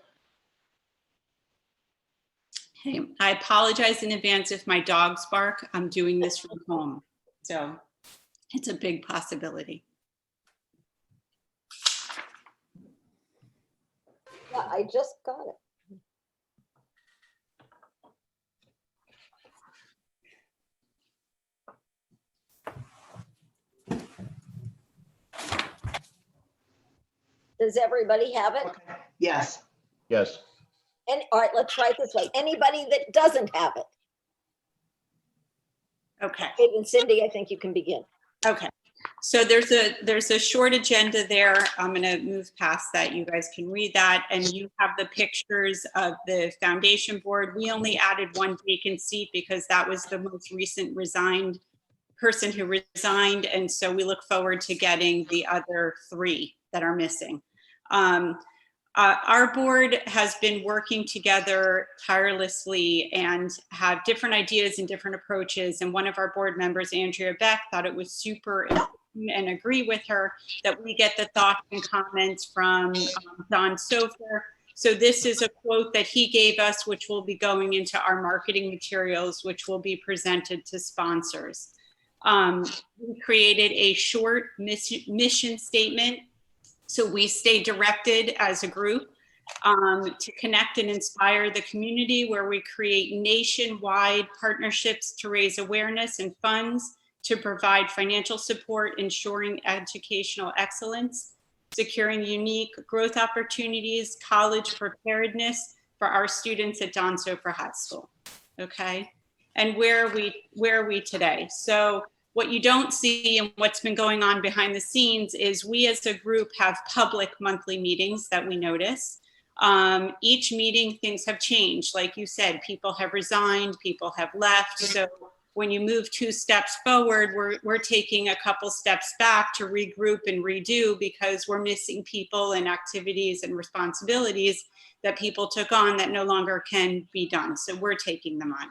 Hey, I apologize in advance if my dogs bark. I'm doing this from home. So it's a big possibility. Yeah, I just got it. Does everybody have it? Yes. Yes. And all right, let's try it this way. Anybody that doesn't have it? Okay. And Cindy, I think you can begin. Okay. So there's a short agenda there. I'm going to move past that. You guys can read that. And you have the pictures of the foundation board. We only added one vacant seat because that was the most recent person who resigned. And so we look forward to getting the other 3 that are missing. Our board has been working together tirelessly and have different ideas and different approaches. And one of our board members, Andrea Beck, thought it was super important and agree with her that we get the thoughts and comments from Donsofer. So this is a quote that he gave us, which will be going into our marketing materials, which will be presented to sponsors. We created a short mission statement. So we stay directed as a group to connect and inspire the community, where we create nationwide partnerships to raise awareness and funds to provide financial support, ensuring educational excellence, securing unique growth opportunities, college preparedness for our students at Donsofer High School. Okay, and where are we today? So what you don't see and what's been going on behind the scenes is we as a group have public monthly meetings that we notice. Each meeting, things have changed. Like you said, people have resigned, people have left. So when you move 2 steps forward, we're taking a couple steps back to regroup and redo because we're missing people and activities and responsibilities that people took on that no longer can be done. So we're taking them on.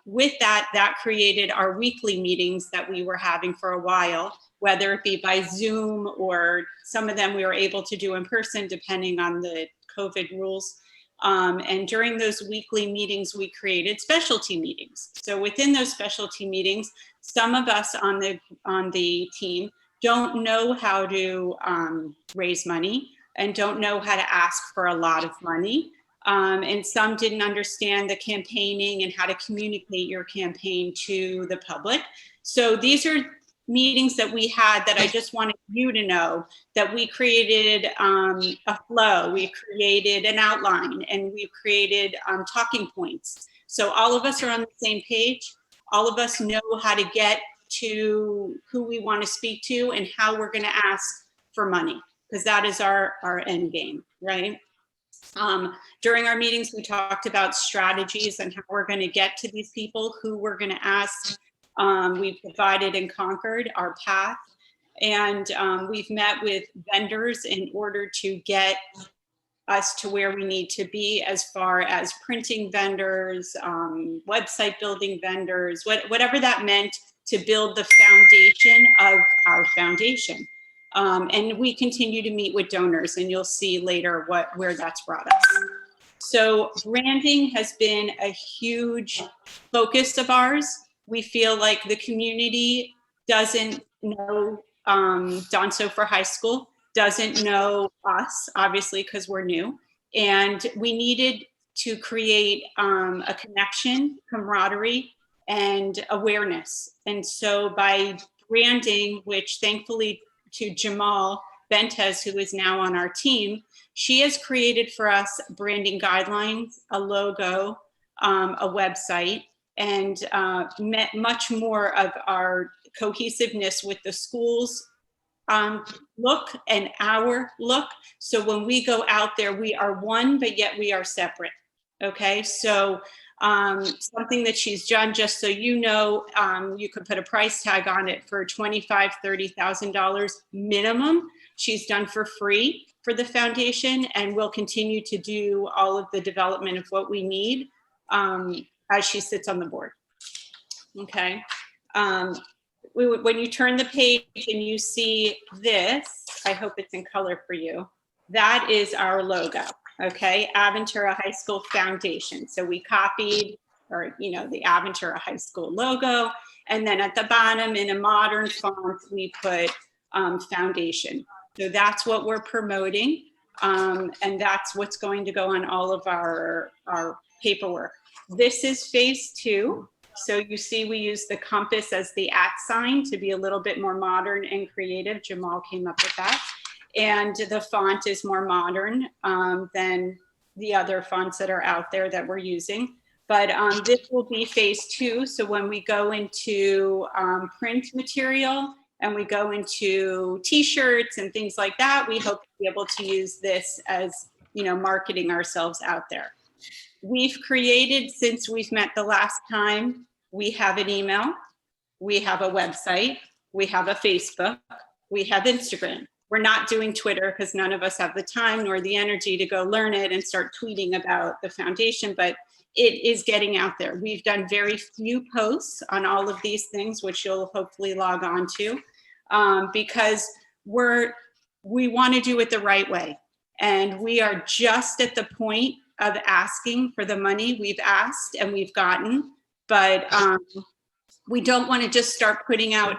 With that, that created our weekly meetings that we were having for a while, whether it be by Zoom or some of them we were able to do in person depending on the COVID rules. And during those weekly meetings, we created specialty meetings. So within those specialty meetings, some of us on the team don't know how to raise money and don't know how to ask for a lot of money. And some didn't understand the campaigning and how to communicate your campaign to the public. So these are meetings that we had that I just wanted you to know that we created a flow, we created an outline, and we created talking points. So all of us are on the same page. All of us know how to get to who we want to speak to and how we're going to ask for money, because that is our end game, right? During our meetings, we talked about strategies and how we're going to get to these people, who we're going to ask. We've divided and conquered our path, and we've met with vendors in order to get us to where we need to be as far as printing vendors, website building vendors, whatever that meant to build the foundation of our foundation. And we continue to meet with donors, and you'll see later where that's brought us. So branding has been a huge focus of ours. We feel like the community doesn't know Donsofer High School, doesn't know us, obviously, because we're new. And we needed to create a connection, camaraderie, and awareness. And so by branding, which thankfully to Jamal Bentes, who is now on our team, she has created for us branding guidelines, a logo, a website, and much more of our cohesiveness with the school's look and our look. So when we go out there, we are one, but yet we are separate. Okay, so something that she's done, just so you know, you could put a price tag on it for $25,000, $30,000 minimum. She's done for free for the foundation, and will continue to do all of the development of what we need as she sits on the board. Okay. When you turn the page and you see this, I hope it's in color for you. That is our logo. Okay, Aventura High School Foundation. So we copied, the Aventura High School logo, and then at the bottom in a modern font, we put foundation. So that's what we're promoting, and that's what's going to go on all of our paperwork. This is phase 2. So you see we use the compass as the @ sign to be a little bit more modern and creative. Jamal came up with that. And the font is more modern than the other fonts that are out there that we're using. But this will be phase 2. So when we go into print material and we go into t-shirts and things like that, we hope to be able to use this as, marketing ourselves out there. We've created, since we've met the last time, we have an email, we have a website, we have a Facebook, we have Instagram. We're not doing Twitter because none of us have the time nor the energy to go learn it and start tweeting about the foundation, but it is getting out there. We've done very few posts on all of these things, which you'll hopefully log on to, because we want to do it the right way. And we are just at the point of asking for the money. We've asked and we've gotten, but we don't want to just start putting out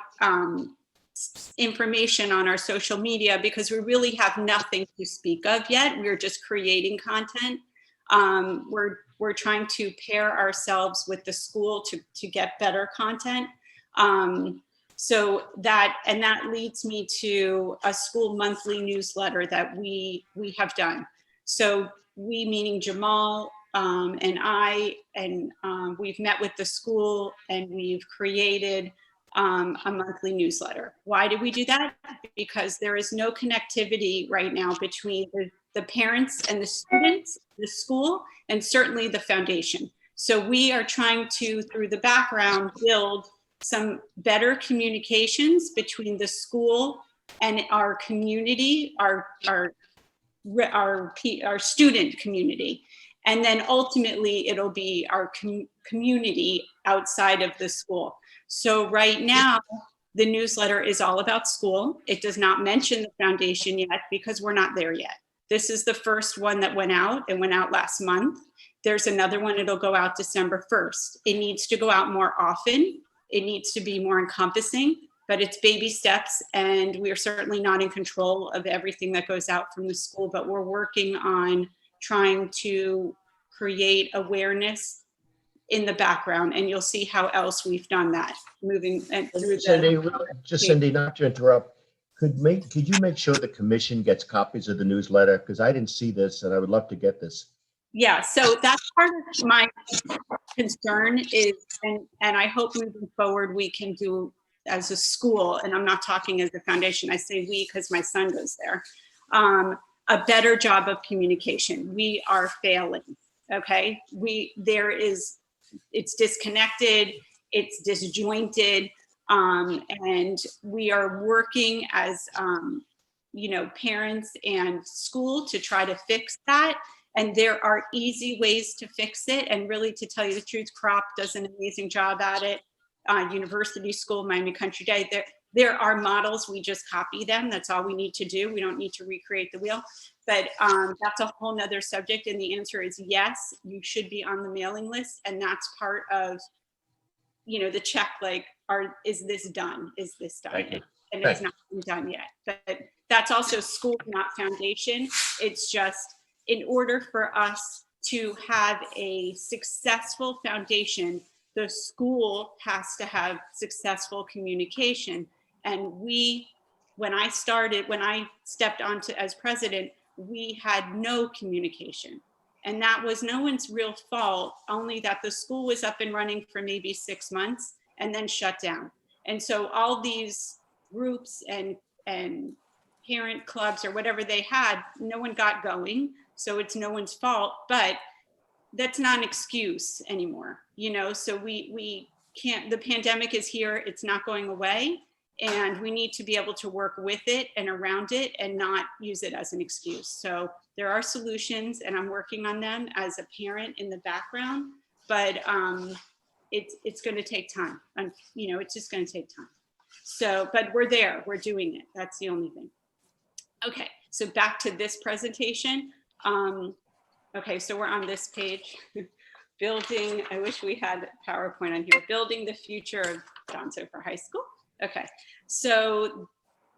information on our social media because we really have nothing to speak of yet. We're just creating content. We're trying to pair ourselves with the school to get better content. So that leads me to a school monthly newsletter that we have done. So we, meaning Jamal and I, and we've met with the school and we've created a monthly newsletter. Why did we do that? Because there is no connectivity right now between the parents and the students, the school, and certainly the foundation. So we are trying to, through the background, build some better communications between the school and our community, our student community. And then ultimately it'll be our community outside of the school. So right now, the newsletter is all about school. It does not mention the foundation yet because we're not there yet. This is the first one that went out. It went out last month. There's another one, it'll go out December 1st. It needs to go out more often. It needs to be more encompassing, but it's baby steps, and we are certainly not in control of everything that goes out from the school, but we're working on trying to create awareness in the background, and you'll see how else we've done that moving through Cindy, Cindy, not to interrupt, could you make sure the commission gets copies of the newsletter? Because I didn't see this and I would love to get this. Yeah, so that's part of my concern is, and I hope moving forward we can do as a school, and I'm not talking as a foundation, I say we because my son goes there, a better job of communication. We are failing, okay? It's disconnected, it's disjointed, and we are working as, parents and school to try to fix that. And there are easy ways to fix it. And really, to tell you the truth, CROP does an amazing job at it. University School, Miami Country Day, there are models, we just copy them. That's all we need to do. We don't need to recreate the wheel. But that's a whole nother subject. And the answer is yes, you should be on the mailing list. And that's part of, the check, like, is this done? Is this done? Thank you. And it's not been done yet. But that's also school, not foundation. It's just, in order for us to have a successful foundation, the school has to have successful communication. And when I stepped onto as president, we had no communication. And that was no one's real fault, only that the school was up and running for maybe 6 months and then shut down. And so all these groups and parent clubs or whatever they had, no one got going. So it's no one's fault, but that's not an excuse anymore. So we can't, the pandemic is here, it's not going away, and we need to be able to work with it and around it and not use it as an excuse. So there are solutions, and I'm working on them as a parent in the background, but it's going to take time. It's just going to take time. So, but we're there, we're doing it. That's the only thing. Okay, so back to this presentation. Okay, so we're on this page. Building, I wish we had PowerPoint on here. Building the future of Donsofer High School. Okay, so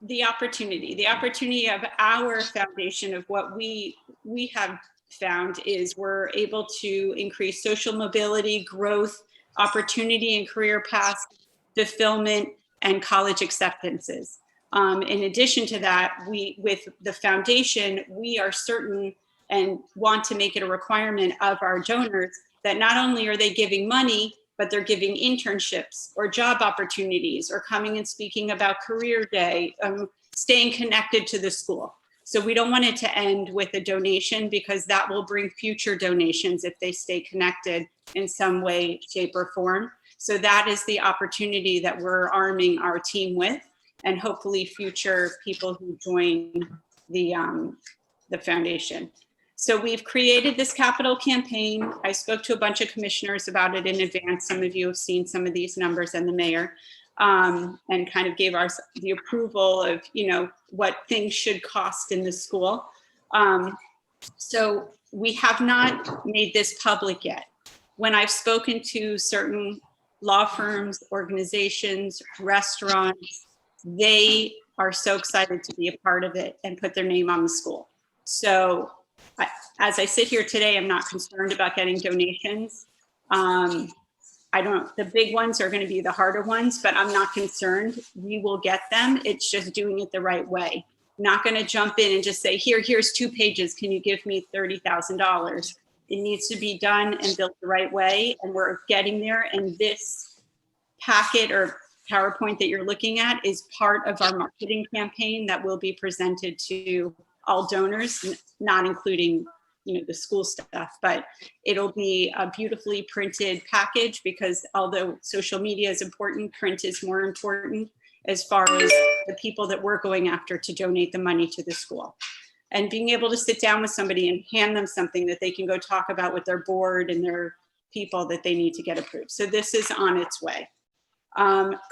the opportunity of our foundation of what we have found is we're able to increase social mobility, growth, opportunity and career paths, fulfillment, and college acceptances. In addition to that, with the foundation, we are certain and want to make it a requirement of our donors that not only are they giving money, but they're giving internships or job opportunities or coming and speaking about career day, staying connected to the school. So we don't want it to end with a donation, because that will bring future donations if they stay connected in some way, shape, or form. So that is the opportunity that we're arming our team with, and hopefully future people who join the foundation. So we've created this capital campaign. I spoke to a bunch of commissioners about it in advance. Some of you have seen some of these numbers, and the mayor, and kind of gave us the approval of, what things should cost in the school. So we have not made this public yet. When I've spoken to certain law firms, organizations, restaurants, they are so excited to be a part of it and put their name on the school. So as I sit here today, I'm not concerned about getting donations. The big ones are going to be the harder ones, but I'm not concerned. We will get them. It's just doing it the right way. Not going to jump in and just say, here's 2 pages. Can you give me $30,000? It needs to be done and built the right way. And we're getting there. And this packet or PowerPoint that you're looking at is part of our marketing campaign that will be presented to all donors, not including the school stuff, but it'll be a beautifully printed package, because although social media is important, print is more important as far as the people that we're going after to donate the money to the school. and being able to sit down with somebody and hand them something that they can go talk about with their board and their people that they need to get approved. So this is on its way.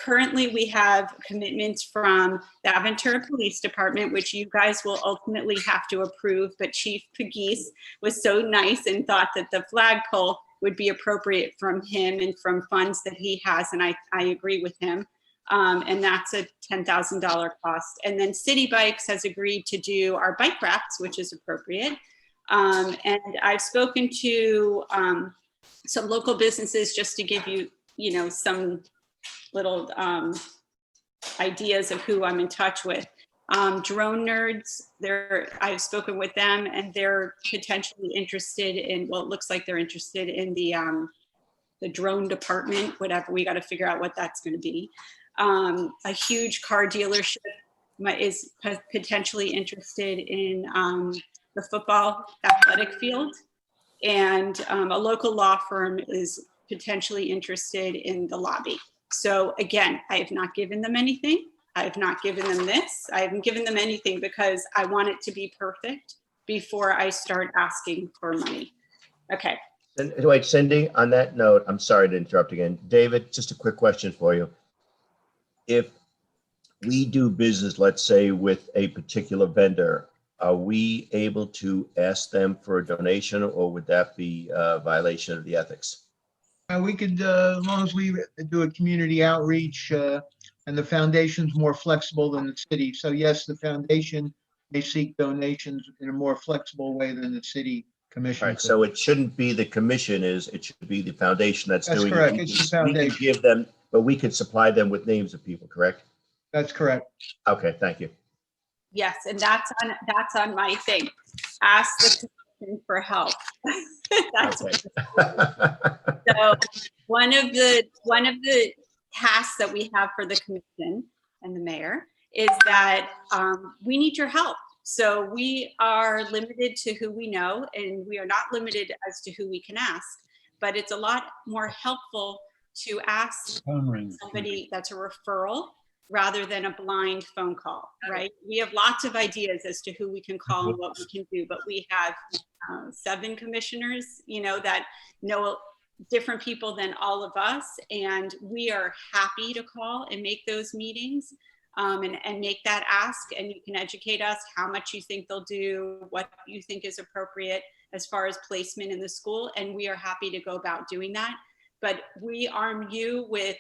Currently, we have commitments from the Aventura Police Department, which you guys will ultimately have to approve, but Chief Pegues was so nice and thought that the flagpole would be appropriate from him and from funds that he has, and I agree with him. And that's a $10,000 cost. And then City Bikes has agreed to do our bike racks, which is appropriate. And I've spoken to some local businesses just to give you, some little ideas of who I'm in touch with. Drone Nerds, I've spoken with them, and they're potentially interested in, well, it looks like they're interested in the drone department, whatever. We got to figure out what that's going to be. A huge car dealership is potentially interested in the football athletic field, and a local law firm is potentially interested in the lobby. So again, I have not given them anything. I have not given them this. I haven't given them anything because I want it to be perfect before I start asking for money. Okay. And wait, Cindy, on that note, I'm sorry to interrupt again. David, just a quick question for you. If we do business, let's say, with a particular vendor, are we able to ask them for a donation, or would that be a violation of the ethics? We could, as long as we do a community outreach, and the foundation's more flexible than the city. So yes, the foundation may seek donations in a more flexible way than the city commission. All right, so it shouldn't be the commission, it should be the foundation that's doing it. That's correct. It's the We could foundation. give them, but we could supply them with names of people, correct? That's correct. Okay, thank you. Yes, and that's on my thing. Ask the commission for help. That's Okay. so one of the tasks that we have for the commission and the mayor is that we need your help. So we are limited to who we know, and we are not limited as to who we can ask, but it's a lot more helpful to ask somebody that's a referral rather than a blind phone call, right? We have lots of ideas as to who we can call and what we can do, but we have 7 commissioners, that know different people than all of us, and we are happy to call and make those meetings and make that ask, and you can educate us how much you think they'll do, what you think is appropriate as far as placement in the school, and we are happy to go about doing that. But we arm you with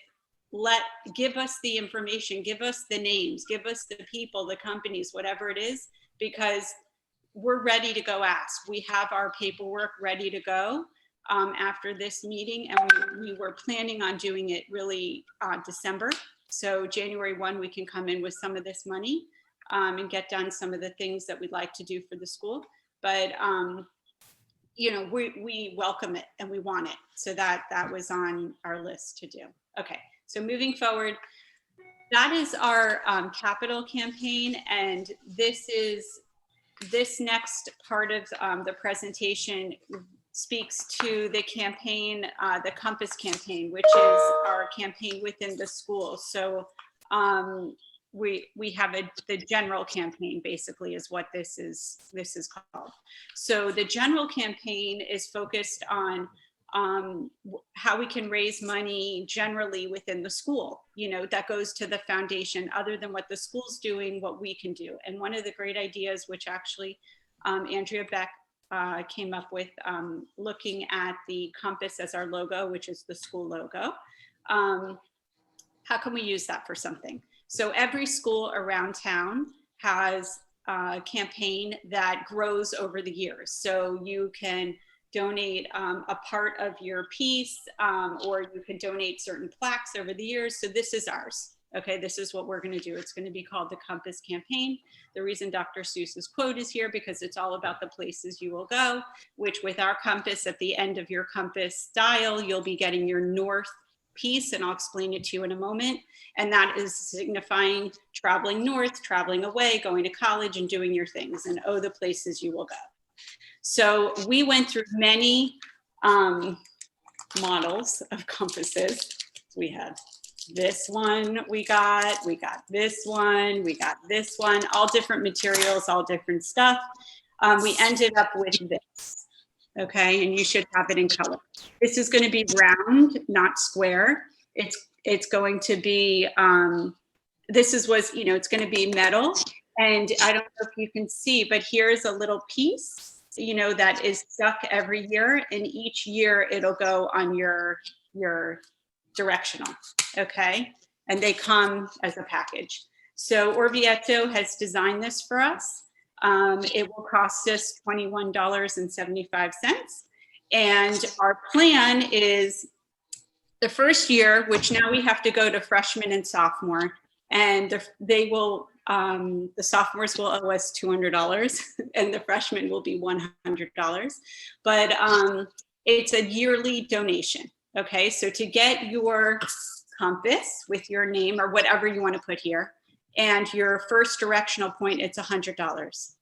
give us the information, give us the names, give us the people, the companies, whatever it is, because we're ready to go ask. We have our paperwork ready to go after this meeting, and we were planning on doing it really December. So January 1, we can come in with some of this money and get done some of the things that we'd like to do for the school. But we welcome it and we want it. So that was on our list to do. Okay. So moving forward, that is our capital campaign, and this next part of the presentation speaks to the campaign, the Compass campaign, which is our campaign within the school. So we have the general campaign, basically, is what this is called. So the general campaign is focused on how we can raise money generally within the school, that goes to the foundation, other than what the school's doing, what we can do. And one of the great ideas, which actually Andrea Beck came up with, looking at the compass as our logo, which is the school logo. How can we use that for something? So every school around town has a campaign that grows over the years. So you can donate a part of your piece, or you can donate certain plaques over the years. So this is ours. Okay, this is what we're going to do. It's going to be called the Compass Campaign. The reason Dr. Seuss's quote is here, because it's all about the places you will go, which with our compass, at the end of your compass dial, you'll be getting your north piece, and I'll explain it to you in a moment. And that is signifying traveling north, traveling away, going to college, and doing your things, and the places you will go. So we went through many models of compasses. We had this one we got this one, we got this one, all different materials, all different stuff. We ended up with this, okay? And you should have it in color. This is gonna be round, not square. It's going to be, it's gonna be metal. And I don't know if you can see, but here's a little piece, that is stuck every year. And each year it'll go on your directional, okay? And they come as a package. So Orvieto has designed this for us. It will cost us $21.75. And our plan is the first year, which now we have to go to freshman and sophomore, and the sophomores will owe us $200 and the freshmen will be $100. But it's a yearly donation. Okay, so to get your compass with your name or whatever you want to put here, and your first directional point, it's $100.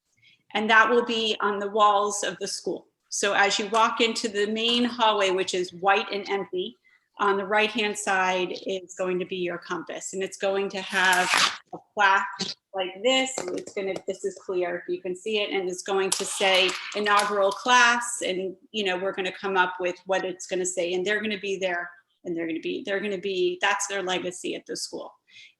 And that will be on the walls of the school. So as you walk into the main hallway, which is white and empty, on the right-hand side is going to be your compass. And it's going to have a plaque like this. This is clear, if you can see it, and it's going to say inaugural class. And, we're going to come up with what it's going to say. And they're going to be there, and that's their legacy at the school.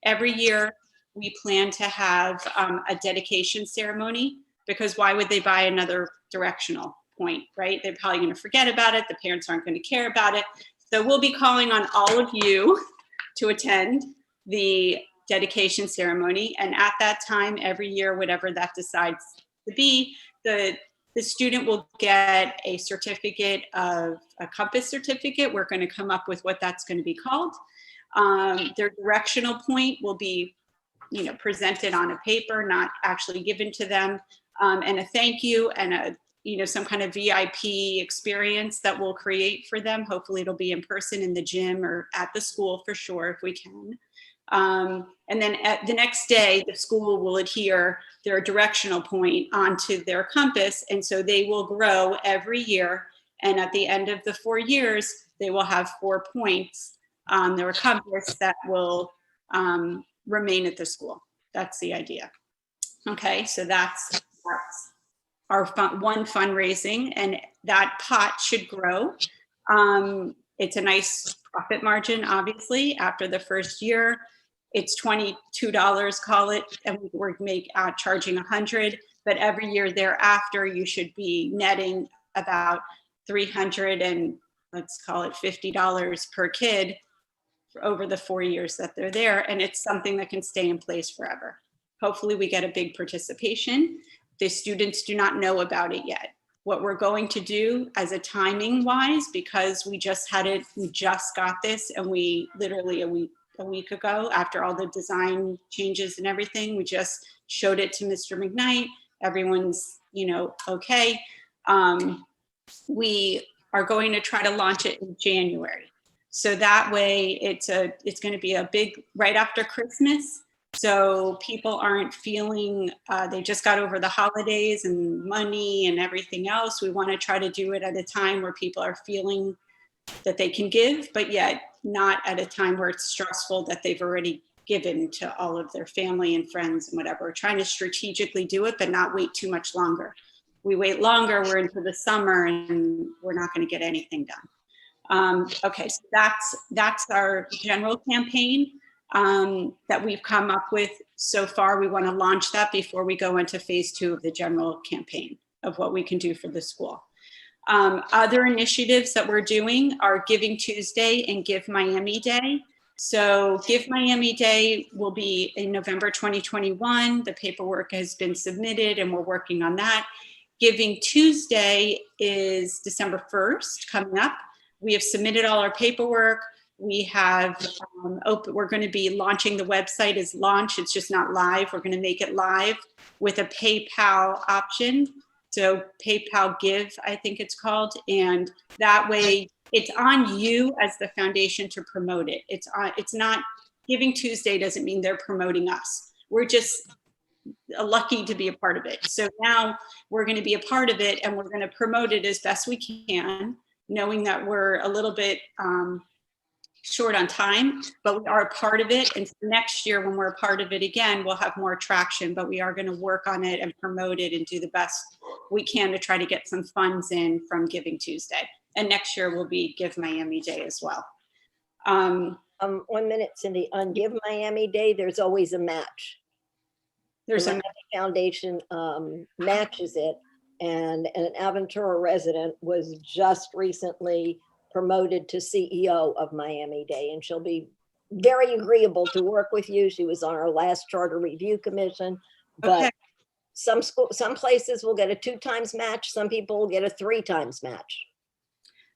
Every year, we plan to have a dedication ceremony, because why would they buy another directional point, right? They're probably going to forget about it. The parents aren't going to care about it. So we'll be calling on all of you to attend the dedication ceremony. And at that time, every year, whatever that decides to be, the student will get a certificate, a compass certificate. We're going to come up with what that's going to be called. Their directional point will be, presented on a paper, not actually given to them, and a thank you and some kind of VIP experience that we'll create for them. Hopefully it'll be in person in the gym or at the school for sure, if we can. And then at the next day, the school will adhere their directional point onto their compass. And so they will grow every year. And at the end of the 4 years, they will have 4 points on their compass that will remain at the school. That's the idea. Okay, so that's our one fundraising, and that pot should grow. It's a nice profit margin, obviously. After the first year, it's $22, call it, and we're charging $100. But every year thereafter, you should be netting about $300 and let's call it $50 per kid over the 4 years that they're there, and it's something that can stay in place forever. Hopefully, we get a big participation. The students do not know about it yet. What we're going to do as a timing wise, because we just got this, and we literally a week ago, after all the design changes and everything, we just showed it to Mr. McKnight. Everyone's, okay. We are going to try to launch it in January. So that way it's going to be a big, right after Christmas. So people aren't feeling, they just got over the holidays and money and everything else. We want to try to do it at a time where people are feeling that they can give, but yet not at a time where it's stressful that they've already given to all of their family and friends and whatever. We're trying to strategically do it, but not wait too much longer. We wait longer, we're into the summer, and we're not going to get anything done. Okay, so that's our general campaign that we've come up with so far. We want to launch that before we go into phase 2 of the general campaign of what we can do for the school. Other initiatives that we're doing are Giving Tuesday and Give Miami Day. So Give Miami Day will be in November 2021. The paperwork has been submitted and we're working on that. Giving Tuesday is December 1st coming up. We have submitted all our paperwork. We have we're going to be launching the website as launch. It's just not live. We're going to make it live with a PayPal option. So PayPal Give, I think it's called. And that way it's on you as the foundation to promote it. It's not, Giving Tuesday doesn't mean they're promoting us. We're just lucky to be a part of it. So now we're going to be a part of it and we're going to promote it as best we can, knowing that we're a little bit short on time, but we are a part of it. And next year, when we're a part of it again, we'll have more traction, but we are going to work on it and promote it and do the best we can to try to get some funds in from Giving Tuesday. And next year will be Give Miami Day as well. 1 minute, Cindy. On Give Miami Day, there's always a match. There's The a Miami Foundation matches it, and an Aventura resident was just recently promoted to CEO of Miami Day, and she'll be very agreeable to work with you. She was on our last charter review commission, but some places will get a 2 times match. Some people will get a 3 times match.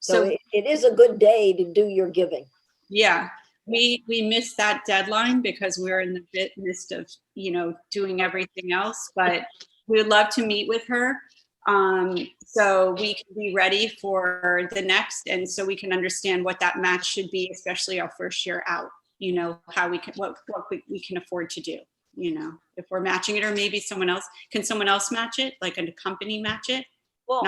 So it is a good day to do your giving. Yeah, we missed that deadline because we're in the midst of, doing everything else, but we would love to meet with her. So we can be ready for the next, and so we can understand what that match should be, especially our first year out, how we can, what we can afford to do, if we're matching it, or maybe someone else match it, like a company match it? Well,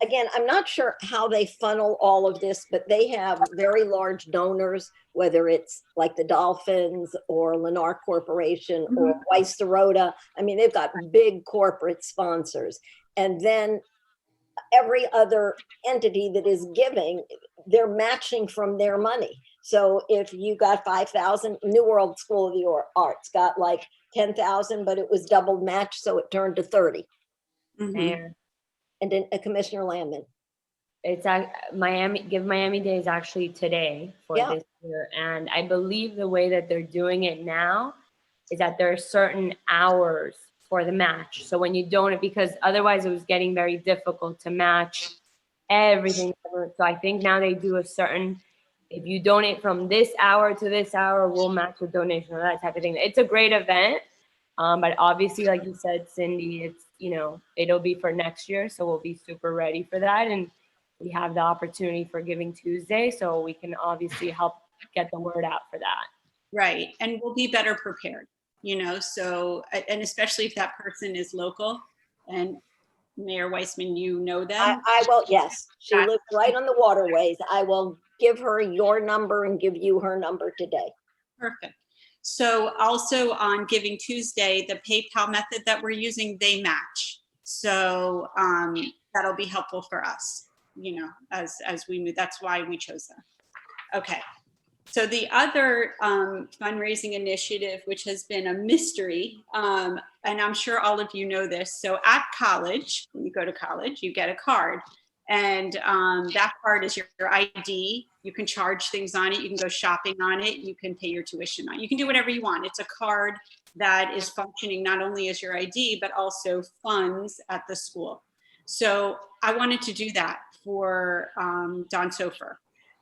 again, I'm not sure how they funnel all of this, but they have very large donors, whether it's like the Dolphins or Lennar Corporation or Weiss Serota. I mean, they've got big corporate sponsors. And then every other entity that is giving, they're matching from their money. So if you got 5,000, New World School of the Arts got like 10,000, but it was doubled match, so it turned to 30. Mayor, And then Commissioner Landman. it's Give Miami Day is actually today for this year. And I believe the way that they're doing it now is that there are certain hours for the match. So when you donate, because otherwise it was getting very difficult to match everything. So I think now they do if you donate from this hour to this hour, we'll match the donation or that type of thing. It's a great event. But obviously, like you said, Cindy, it's, it'll be for next year. So we'll be super ready for that. And we have the opportunity for Giving Tuesday. So we can obviously help get the word out for that. Right. And we'll be better prepared, so, and especially if that person is local, and Mayor Weissman, them. I will, yes. She lives right on the waterways. I will give her your number and give you her number today. Perfect. So also on Giving Tuesday, the PayPal method that we're using, they match. So that'll be helpful for us, as we move. That's why we chose them. Okay. So the other fundraising initiative, which has been a mystery, and I'm sure all of you know this. So at college, when you go to college, you get a card. And that card is your ID. You can charge things on it. You can go shopping on it. You can pay your tuition on it. You can do whatever you want. It's a card that is functioning not only as your ID, but also funds at the school. So I wanted to do that for Donsofer.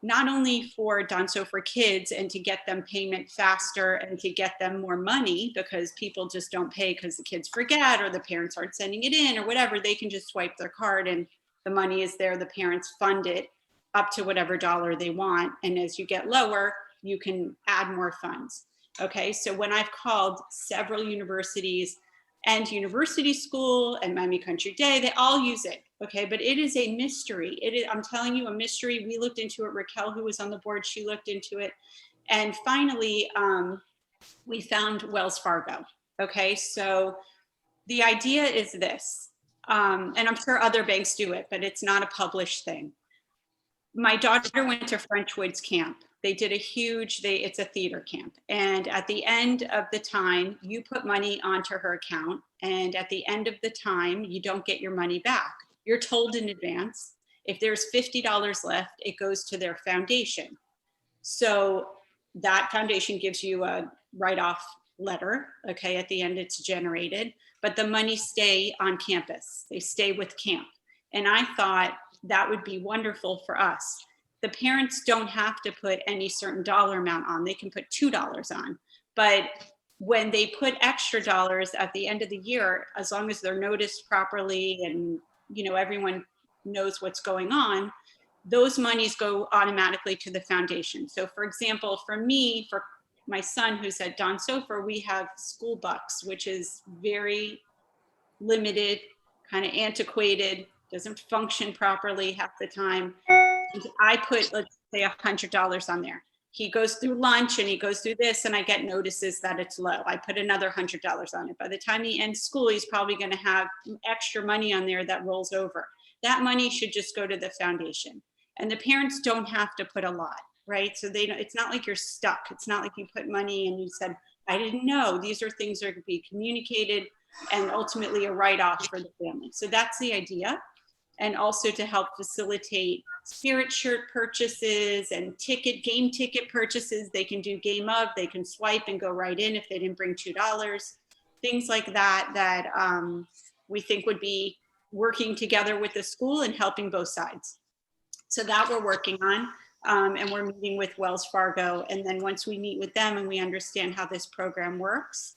Not only for Donsofer kids and to get them payment faster and to get them more money, because people just don't pay because the kids forget or the parents aren't sending it in or whatever. They can just swipe their card and the money is there. The parents fund it up to whatever dollar they want. And as you get lower, you can add more funds. Okay, so when I've called several universities and University School and Miami Country Day, they all use it. Okay, but it is a mystery. It is, I'm telling you, a mystery. We looked into it. Raquel, who was on the board, she looked into it. And finally, we found Wells Fargo. Okay, so the idea is this, and I'm sure other banks do it, but it's not a published thing. My daughter went to Frenchwood's camp. They did a huge, it's a theater camp. And at the end of the time, you put money onto her account. And at the end of the time, you don't get your money back. You're told in advance. If there's $50 left, it goes to their foundation. So that foundation gives you a write-off letter. Okay, at the end it's generated, but the money stay on campus. They stay with camp. And I thought that would be wonderful for us. The parents don't have to put any certain dollar amount on. They can put $2 on. But when they put extra dollars at the end of the year, as long as they're noticed properly and everyone knows what's going on, those monies go automatically to the foundation. So for example, for me, for my son who's at Donsofer, we have school bucks, which is very limited, kind of antiquated, doesn't function properly half the time. I put, let's say, $100 on there. he goes through lunch and he goes through this, and I get notices that it's low. I put another $100 on it. By the time he ends school, he's probably going to have extra money on there that rolls over. That money should just go to the foundation. And the parents don't have to put a lot, right? So they don't, it's not like you're stuck. It's not like you put money and you said, I didn't know. These are things that are going to be communicated and ultimately a write-off for the family. So that's the idea. And also to help facilitate spirit shirt purchases and game ticket purchases. They can do game of, they can swipe and go right in if they didn't bring $2. Things like that we think would be working together with the school and helping both sides. So that we're working on, and we're meeting with Wells Fargo. And then once we meet with them and we understand how this program works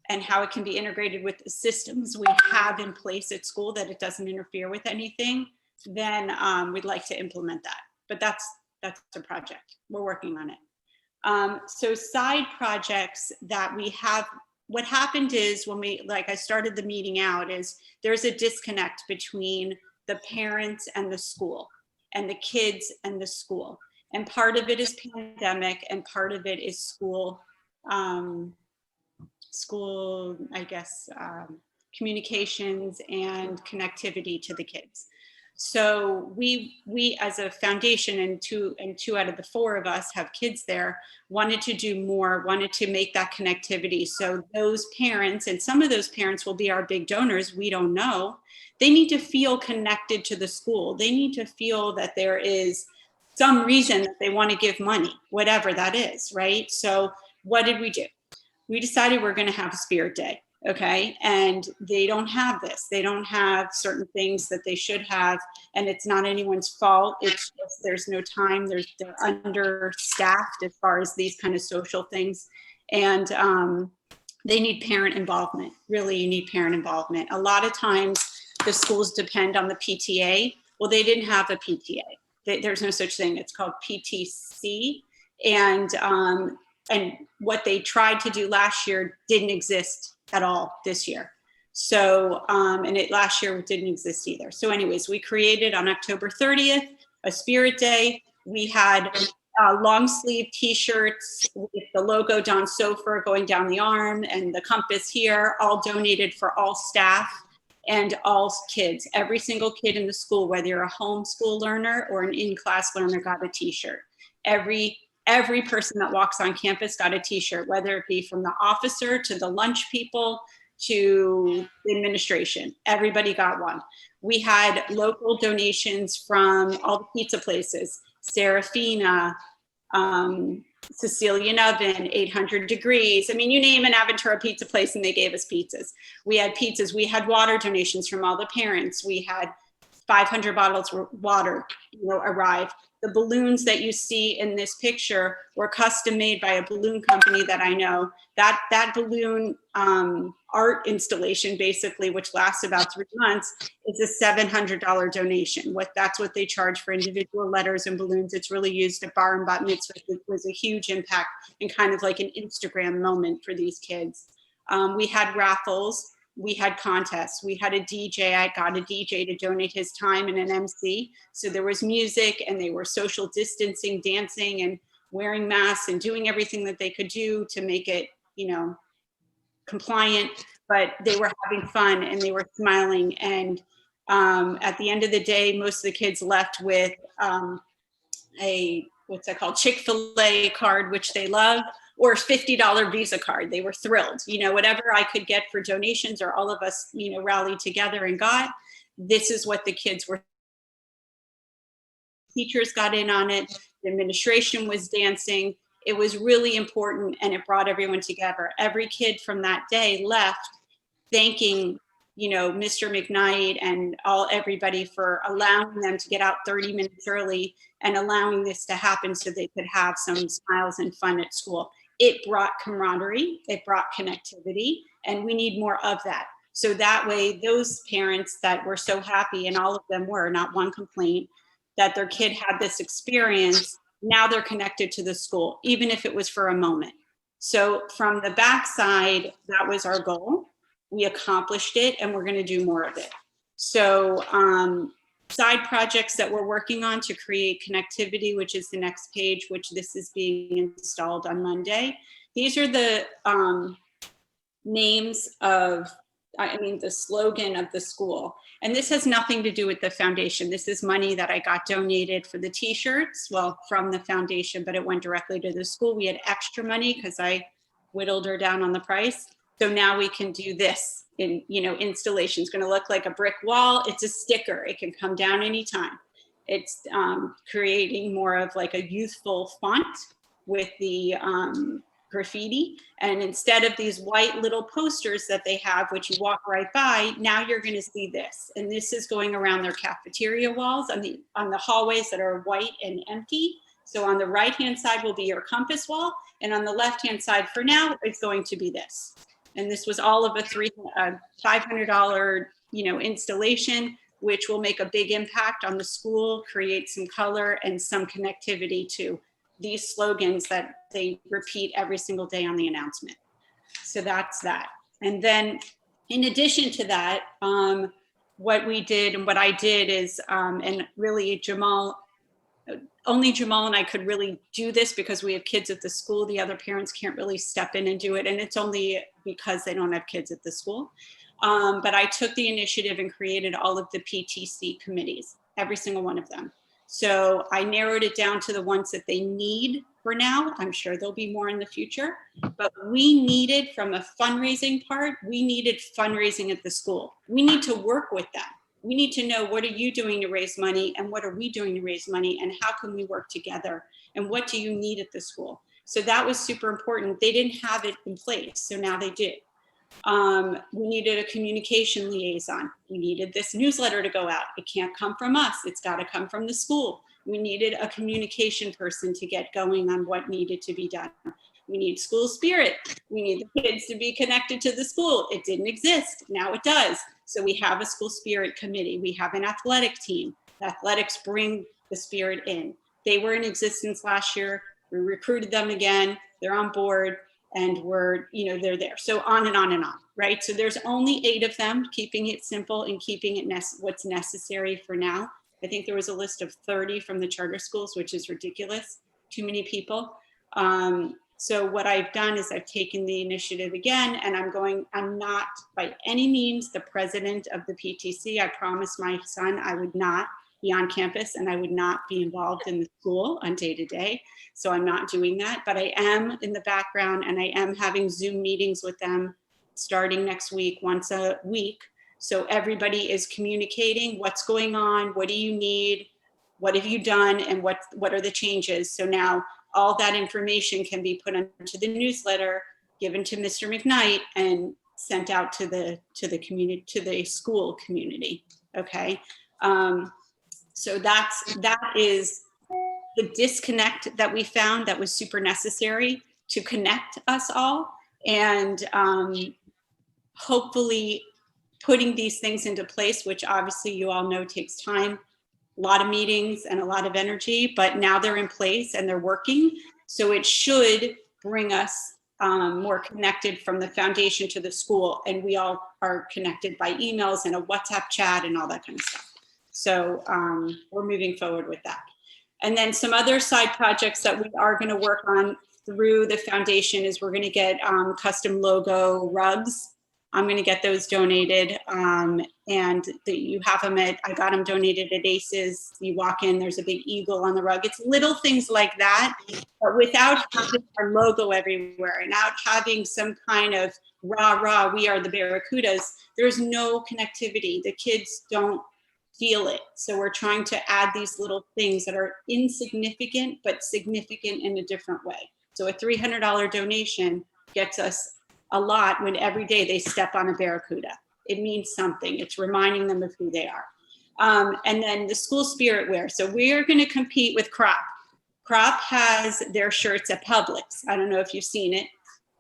and how it can be integrated with the systems we have in place at school, that it doesn't interfere with anything, then we'd like to implement that. But that's a project. We're working on it. So side projects that we have, what happened is when I started the meeting out, is there's a disconnect between the parents and the school, and the kids and the school. And part of it is pandemic, and part of it is school, communications and connectivity to the kids. So we as a foundation, and two out of the 4 of us have kids there, wanted to do more, wanted to make that connectivity. So those parents, and some of those parents will be our big donors, we don't know, they need to feel connected to the school. They need to feel that there is some reason that they want to give money, whatever that is, right? So what did we do? We decided we're going to have a spirit day. Okay. And they don't have this. They don't have certain things that they should have. And it's not anyone's fault. It's just, there's no time. They're understaffed as far as these kind of social things. And they need parent involvement. Really, you need parent involvement. A lot of times the schools depend on the PTA. Well, they didn't have a PTA. There's no such thing. It's called PTC. And what they tried to do last year didn't exist at all this year. So, last year didn't exist either. So anyways, we created on October 30th, a spirit day. We had long sleeve t-shirts with the logo Donsofer going down the arm and the compass here, all donated for all staff and all kids. Every single kid in the school, whether you're a homeschool learner or an in-class learner, got a t-shirt. Every person that walks on campus got a t-shirt, whether it be from the officer to the lunch people to the administration. Everybody got one. We had local donations from all the pizza places, Serafina, Sicilian Oven, 800 Degrees. I mean, you name an Aventura pizza place and they gave us pizzas. We had pizzas. We had water donations from all the parents. We had 500 bottles of water, arrive. The balloons that you see in this picture were custom made by a balloon company that I know. That balloon art installation, basically, which lasts about 3 months, is a $700 donation. That's what they charge for individual letters and balloons. It's really used at bar and bat mitzvah. It was a huge impact and kind of like an Instagram moment for these kids. We had raffles. We had contests. We had a DJ. I got a DJ to donate his time and an MC. So there was music and they were social distancing, dancing and wearing masks and doing everything that they could do to make it, compliant, but they were having fun and they were smiling. And at the end of the day, most of the kids left with Chick-fil-A card, which they love, or $50 Visa card. They were thrilled. Whatever I could get for donations, or all of us, rallied together and got, this is what the kids were. Teachers got in on it. The administration was dancing. It was really important, and it brought everyone together. Every kid from that day left thanking, Mr. McKnight and everybody for allowing them to get out 30 minutes early and allowing this to happen so they could have some smiles and fun at school. It brought camaraderie, it brought connectivity, and we need more of that. So that way, those parents that were so happy, and all of them were, not one complaint, that their kid had this experience, now they're connected to the school, even if it was for a moment. So from the backside, that was our goal. We accomplished it, and we're going to do more of it. So side projects that we're working on to create connectivity, which is the next page, which this is being installed on Monday. These are the names of, the slogan of the school. And this has nothing to do with the foundation. This is money that I got donated for the t-shirts, well, from the foundation, but it went directly to the school. We had extra money because I whittled her down on the price. So now we can do this in, installation. It's going to look like a brick wall. It's a sticker. It can come down anytime. It's creating more of like a youthful font with the graffiti. And instead of these white little posters that they have, which you walk right by, now you're going to see this. And this is going around their cafeteria walls on the hallways that are white and empty. So on the right-hand side will be your compass wall. And on the left-hand side for now, it's going to be this. And this was all of a $500, installation, which will make a big impact on the school, create some color and some connectivity to these slogans that they repeat every single day on the announcement. So that's that. And then in addition to that, what we did and what I did is, and really only Jamal and I could really do this because we have kids at the school. The other parents can't really step in and do it. And it's only because they don't have kids at the school. But I took the initiative and created all of the PTC committees, every single one of them. So I narrowed it down to the ones that they need for now. I'm sure there'll be more in the future, but we needed, from a fundraising part, we needed fundraising at the school. We need to work with them. We need to know, what are you doing to raise money and what are we doing to raise money and how can we work together and what do you need at the school? So that was super important. They didn't have it in place, so now they did. We needed a communication liaison. We needed this newsletter to go out. It can't come from us. It's got to come from the school. We needed a communication person to get going on what needed to be done. We need school spirit. We need the kids to be connected to the school. It didn't exist. Now it does. So we have a school spirit committee. We have an athletic team. Athletics bring the spirit in. They were in existence last year. We recruited them again. They're on board. And they're there. So on and on and on, right? So there's only 8 of them, keeping it simple and keeping it what's necessary for now. I think there was a list of 30 from the charter schools, which is ridiculous. Too many people. So what I've done is I've taken the initiative again, and I'm not by any means the president of the PTC. I promised my son I would not be on campus and I would not be involved in the school on day-to-day. So I'm not doing that, but I am in the background and I am having Zoom meetings with them starting next week, once a week. So everybody is communicating what's going on, what do you need, what have you done, and what are the changes. So now all that information can be put into the newsletter, given to Mr. McKnight and sent out to the community, to the school community. Okay. So that is the disconnect that we found that was super necessary to connect us all, and hopefully putting these things into place, which obviously you all know takes time, a lot of meetings and a lot of energy, but now they're in place and they're working. So it should bring us more connected from the foundation to the school, and we all are connected by emails and a WhatsApp chat and all that kind of stuff. So we're moving forward with that. And then some other side projects that we are going to work on through the foundation is we're going to get custom logo rugs. I'm going to get those donated. You have them I got them donated at ACES. You walk in, there's a big eagle on the rug. It's little things like that, but without having our logo everywhere and out having some kind of rah, we are the Barracudas, there's no connectivity. The kids don't feel it. So we're trying to add these little things that are insignificant, but significant in a different way. So a $300 donation gets us a lot when every day they step on a Barracuda. It means something. It's reminding them of who they are. And then the school spirit wear. So we are going to compete with Crop. Crop has their shirts at Publix. I don't know if you've seen it.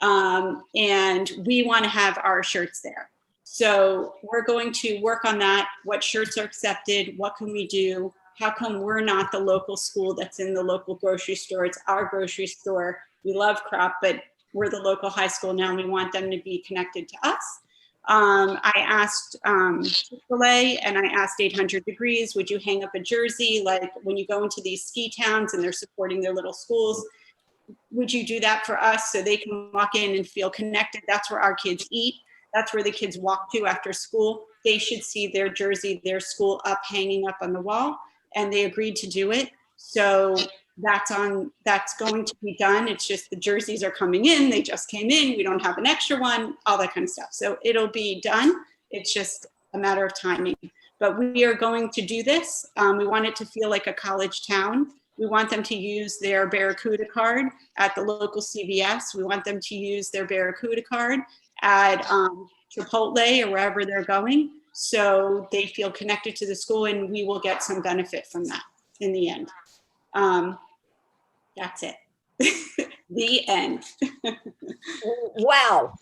And we want to have our shirts there. So we're going to work on that. What shirts are accepted? What can we do? How come we're not the local school that's in the local grocery store? It's our grocery store. We love Crop, but we're the local high school now and we want them to be connected to us. I asked Chick-fil-A and I asked 800 Degrees, would you hang up a jersey like when you go into these ski towns and they're supporting their little schools? Would you do that for us so they can walk in and feel connected? That's where our kids eat. That's where the kids walk to after school. They should see their jersey, their school up, hanging up on the wall, and they agreed to do it. So that's going to be done. It's just the jerseys are coming in. They just came in. We don't have an extra one, all that kind of stuff. So it'll be done. It's just a matter of timing. But we are going to do this. We want it to feel like a college town. We want them to use their Barracuda card at the local CVS. We want them to use their Barracuda card at Chipotle or wherever they're going, so they feel connected to the school, and we will get some benefit from that in the end. That's it. The end. Wow.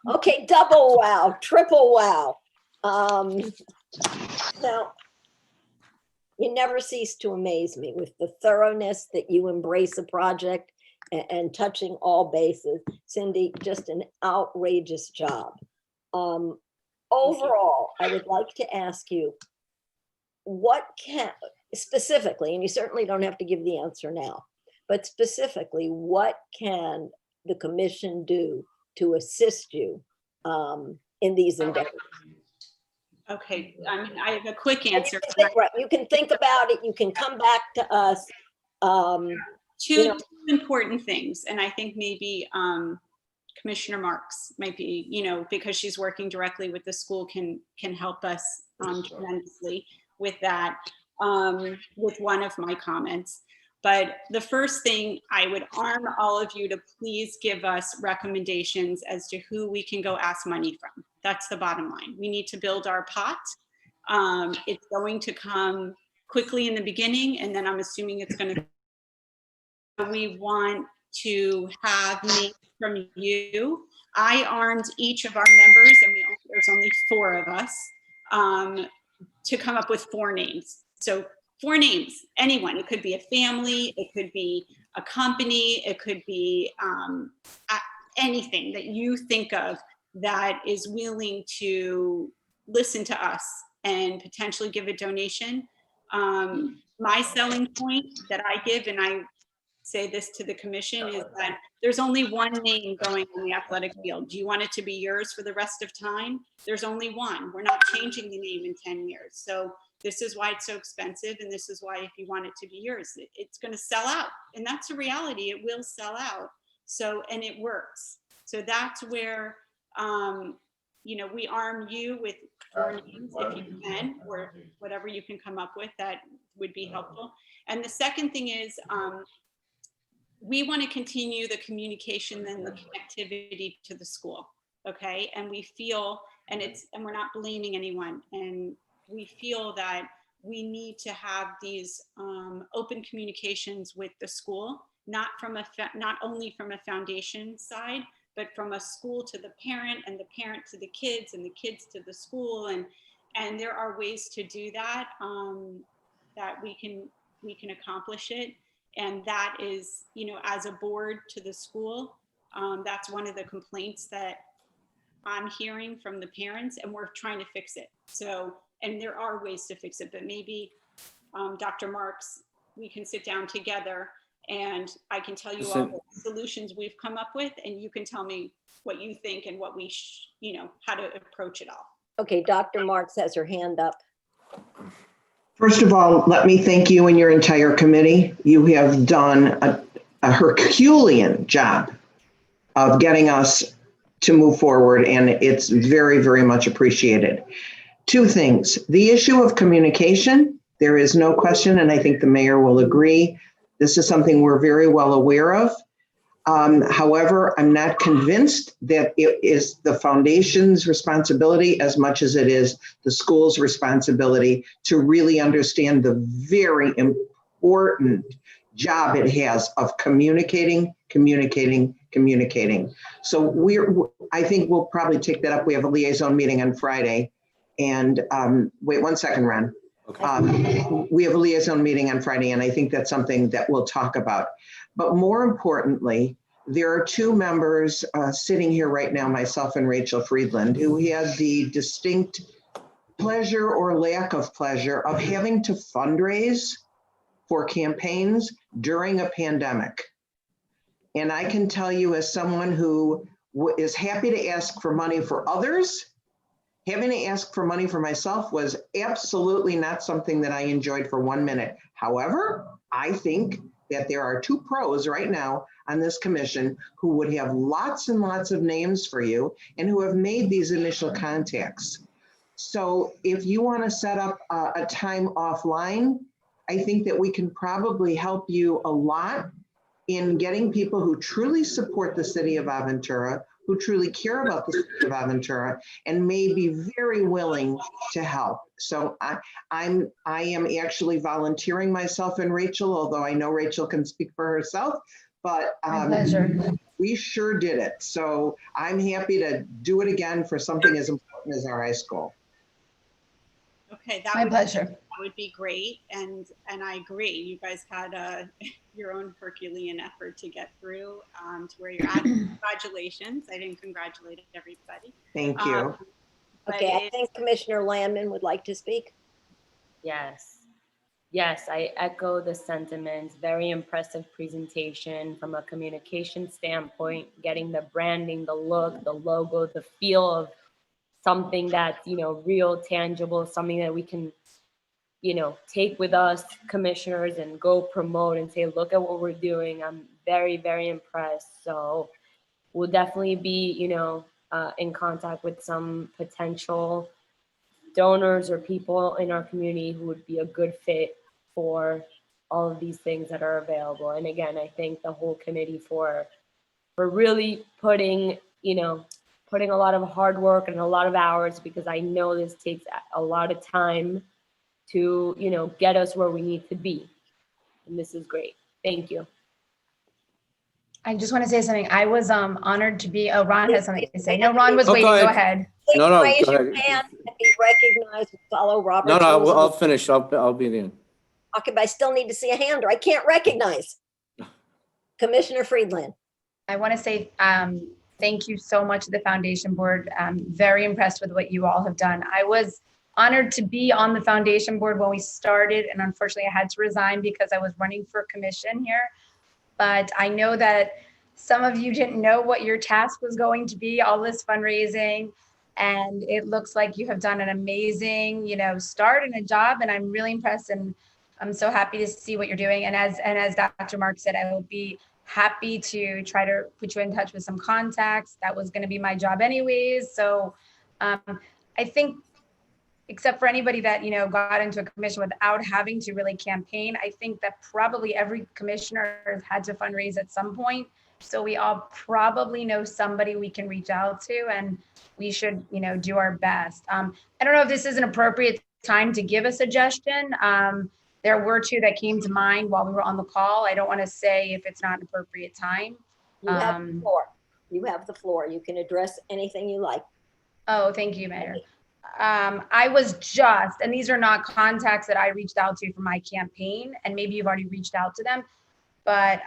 Okay, double wow, triple wow. Now, you never cease to amaze me with the thoroughness that you embrace a project and touching all bases. Cindy, just an outrageous job. Overall, I would like to ask you, what can, specifically, and you certainly don't have to give the answer now, but specifically, what can the commission do to assist you in these endeavors? Okay, I mean, I have a quick answer. You can think about it. You can come back to us. Two important things, and I think maybe Commissioner Marks might be, because she's working directly with the school, can help us tremendously with that, with one of my comments. But the first thing, I would arm all of you to please give us recommendations as to who we can go ask money from. That's the bottom line. We need to build our pot. It's going to come quickly in the beginning, and then I'm assuming it's going to. We want to have names from you. I armed each of our members, and there's only 4 of us, to come up with 4 names. So 4 names, anyone. It could be a family, it could be a company, it could be anything that you think of that is willing to listen to us and potentially give a donation. My selling point that I give, and I say this to the commission, is that there's only one name going on the athletic field. Do you want it to be yours for the rest of time? There's only one. We're not changing the name in 10 years. So this is why it's so expensive, and this is why if you want it to be yours, it's going to sell out. And that's a reality. It will sell out. So, and it works. So that's where, we arm you with 4 names if you can, or whatever you can come up with that would be helpful. And the second thing is, we want to continue the communication and the connectivity to the school. Okay. And we feel, and we're not blaming anyone. And we feel that we need to have these open communications with the school, not only from a foundation side, but from a school to the parent, and the parent to the kids, and the kids to the school. And there are ways to do that, that we can accomplish it. And that is, as a board to the school, that's one of the complaints that I'm hearing from the parents, and we're trying to fix it. So, and there are ways to fix it, but maybe Dr. Marks, we can sit down together and I can tell you all the solutions we've come up with, and you can tell me what you think and what we, how to approach it all. Okay, Dr. Marks has her hand up. First of all, let me thank you and your entire committee. You have done a Herculean job of getting us to move forward, and it's very, very much appreciated. 2 things. The issue of communication, there is no question, and I think the mayor will agree, this is something we're very well aware of. However, I'm not convinced that it is the foundation's responsibility as much as it is the school's responsibility to really understand the very important job it has of communicating. So I think we'll probably take that up. We have a liaison meeting on Friday. And wait 1 second, Ron. Okay. We have a liaison meeting on Friday, and I think that's something that we'll talk about. But more importantly, there are two members sitting here right now, myself and Rachel Friedland, who had the distinct pleasure or lack of pleasure of having to fundraise for campaigns during a pandemic. And I can tell you, as someone who is happy to ask for money for others, having to ask for money for myself was absolutely not something that I enjoyed for 1 minute. However, I think that there are two pros right now on this commission who would have lots and lots of names for you and who have made these initial contacts. So if you want to set up a time offline, I think that we can probably help you a lot in getting people who truly support the city of Aventura, who truly care about the city of Aventura, and may be very willing to help. So I am actually volunteering myself and Rachel, although I know Rachel can speak for herself, but we sure did it. So I'm happy to do it again for something as important as our high school. Okay, My pleasure. That would be great, and I agree. You guys had your own Herculean effort to get through to where you're at. Congratulations! I didn't congratulate everybody. Thank you. Okay, I think Commissioner Landman would like to speak. Yes. Yes, I echo the sentiments. Very impressive presentation from a communication standpoint, getting the branding, the look, the logo, the feel of something that's, real, tangible, something that we can, take with us commissioners and go promote and say, look at what we're doing. I'm very, very impressed. So we'll definitely be, in contact with some potential donors or people in our community who would be a good fit for all of these things that are available. And again, I thank the whole committee for really putting a lot of hard work and a lot of hours, because I know this takes a lot of time to, get us where we need to be. And this is great. Thank you. I just want to say something. I was honored to be, Ron has something to say. No, Ron was waiting. Go ahead. Please No, raise go your ahead. hand and be recognized. Follow Robert. No, I'll finish. I'll be the end. Okay, but I still need to see a hand or I can't recognize. Commissioner Friedland. I want to say thank you so much to the foundation board. I'm very impressed with what you all have done. I was honored to be on the foundation board when we started, and unfortunately I had to resign because I was running for commission here. But I know that some of you didn't know what your task was going to be, all this fundraising, and it looks like you have done an amazing, start in a job, and I'm really impressed, and I'm so happy to see what you're doing. And as Dr. Mark said, I will be happy to try to put you in touch with some contacts. That was going to be my job anyways. So I think, except for anybody that, got into a commission without having to really campaign, I think that probably every commissioner has had to fundraise at some point. So we all probably know somebody we can reach out to, and we should, do our best. I don't know if this is an appropriate time to give a suggestion. There were two that came to mind while we were on the call. I don't want to say if it's not an appropriate time. You have the floor. You have the floor. You can address anything you like. Oh, thank you, Mayor. I was just, and these are not contacts that I reached out to for my campaign, and maybe you've already reached out to them, but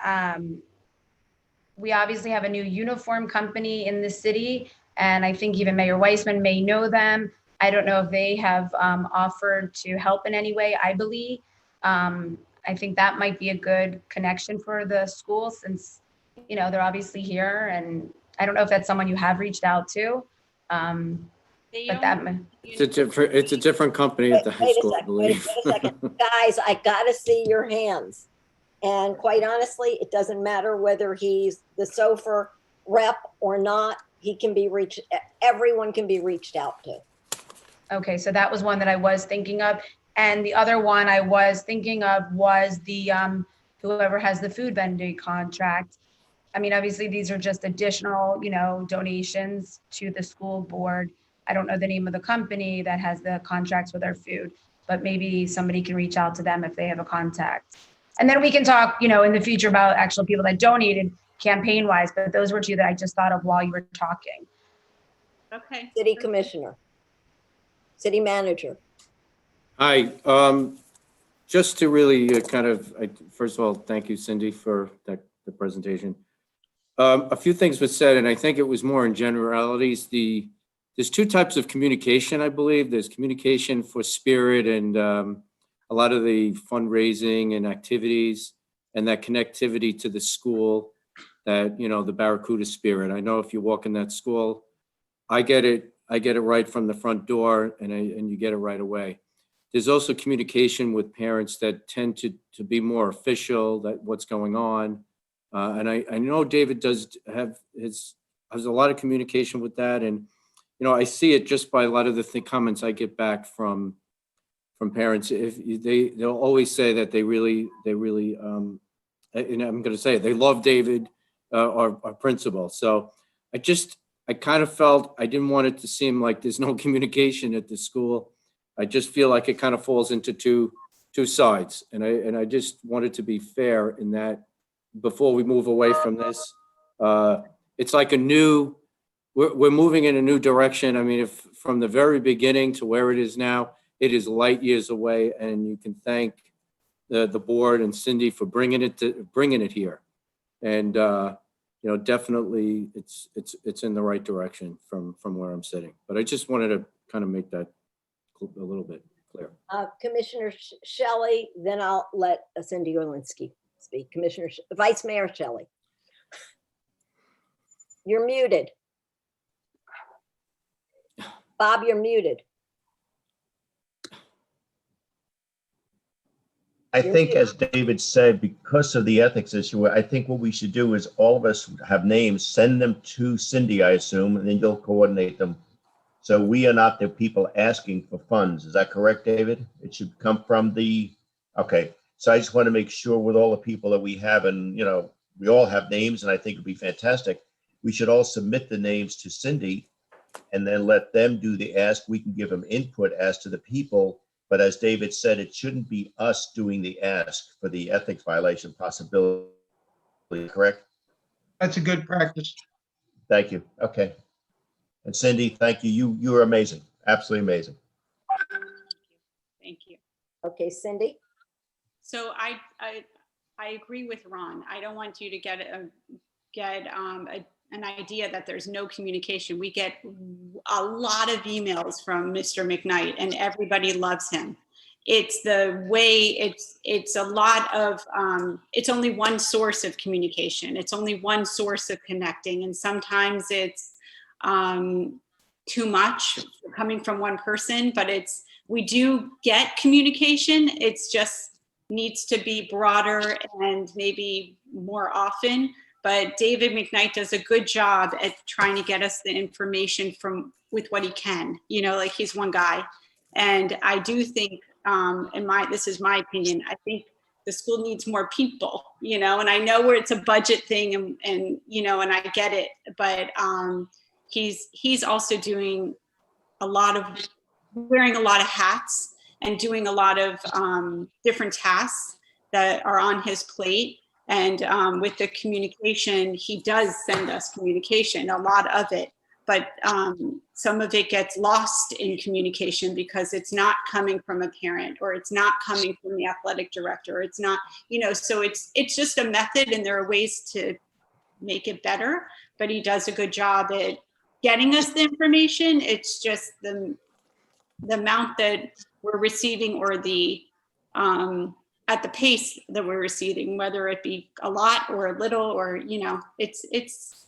we obviously have a new uniform company in the city, and I think even Mayor Weissman may know them. I don't know if they have offered to help in any way, I believe. I think that might be a good connection for the school since, they're obviously here, and I don't know if that's someone you have reached out to. But that It's a different company at the high school, I believe. Wait a second. Guys, I gotta see your hands. And quite honestly, it doesn't matter whether he's the Donsofer rep or not. Everyone can be reached out to. Okay, so that was one that I was thinking of. And the other one I was thinking of was the whoever has the food vending contract. I mean, obviously these are just additional, donations to the school board. I don't know the name of the company that has the contracts with our food, but maybe somebody can reach out to them if they have a contact. And then we can talk, in the future about actual people that donated campaign wise, but those were two that I just thought of while you were talking. Okay. City commissioner, city manager. Hi, just to really first of all, thank you, Cindy, for the presentation. A few things were said, and I think it was more in generalities. There's two types of communication, I believe. There's communication for spirit and a lot of the fundraising and activities and that connectivity to the school, that, you know, the Barracuda spirit. I know if you walk in that school, I get it right from the front door, and you get it right away. There's also communication with parents that tend to be more official, that what's going on. And I know David has a lot of communication with that. And, you know, I see it just by a lot of the comments I get back from parents. If they'll always say that they really, and I'm going to say it, they love David, our principal. So I kind of felt I didn't want it to seem like there's no communication at the school. I just feel like it kind of falls into two sides. And I just wanted to be fair in that before we move away from this. It's like we're moving in a new direction. I mean, if from the very beginning to where it is now, it is light years away, and you can thank the board and Cindy for bringing it here. And, you know, definitely it's in the right direction from where I'm sitting. But I just wanted to kind of make that a little bit clear. Commissioner Shelley, then I'll let Cindy Orlinski speak. Vice Mayor Shelley. You're muted. Bob, you're muted. I think, as David said, because of the ethics issue, I think what we should do is all of us have names, send them to Cindy, I assume, and then you'll coordinate them. So we are not the people asking for funds. Is that correct, David? It should come from okay. So I just want to make sure with all the people that we have, and, you know, we all have names, and I think it'd be fantastic. We should all submit the names to Cindy and then let them do the ask. We can give them input as to the people. But as David said, it shouldn't be us doing the ask for the ethics violation possibility, correct? That's a good practice. Thank you. Okay. And Cindy, thank you. You are amazing. Absolutely amazing. Thank you. Okay, Cindy. So I agree with Ron. I don't want you to get an idea that there's no communication. We get a lot of emails from Mr. McKnight, and everybody loves him. It's the way it's a lot of, it's only one source of communication. It's only one source of connecting. And sometimes it's too much coming from one person, but we do get communication. It's just needs to be broader and maybe more often. But David McKnight does a good job at trying to get us the information with what he can, you know, like he's one guy. And I do think, this is my opinion, I think the school needs more people, you know, and I know where it's a budget thing and you know, and I get it, but he's also doing wearing a lot of hats and doing a lot of different tasks that are on his plate. And with the communication, he does send us communication, a lot of it, but some of it gets lost in communication because it's not coming from a parent, or it's not coming from the athletic director. It's not, you know, so it's just a method, and there are ways to make it better, but he does a good job at getting us the information. It's just the amount that we're receiving, or the at the pace that we're receiving, whether it be a lot or a little, or, you know, it's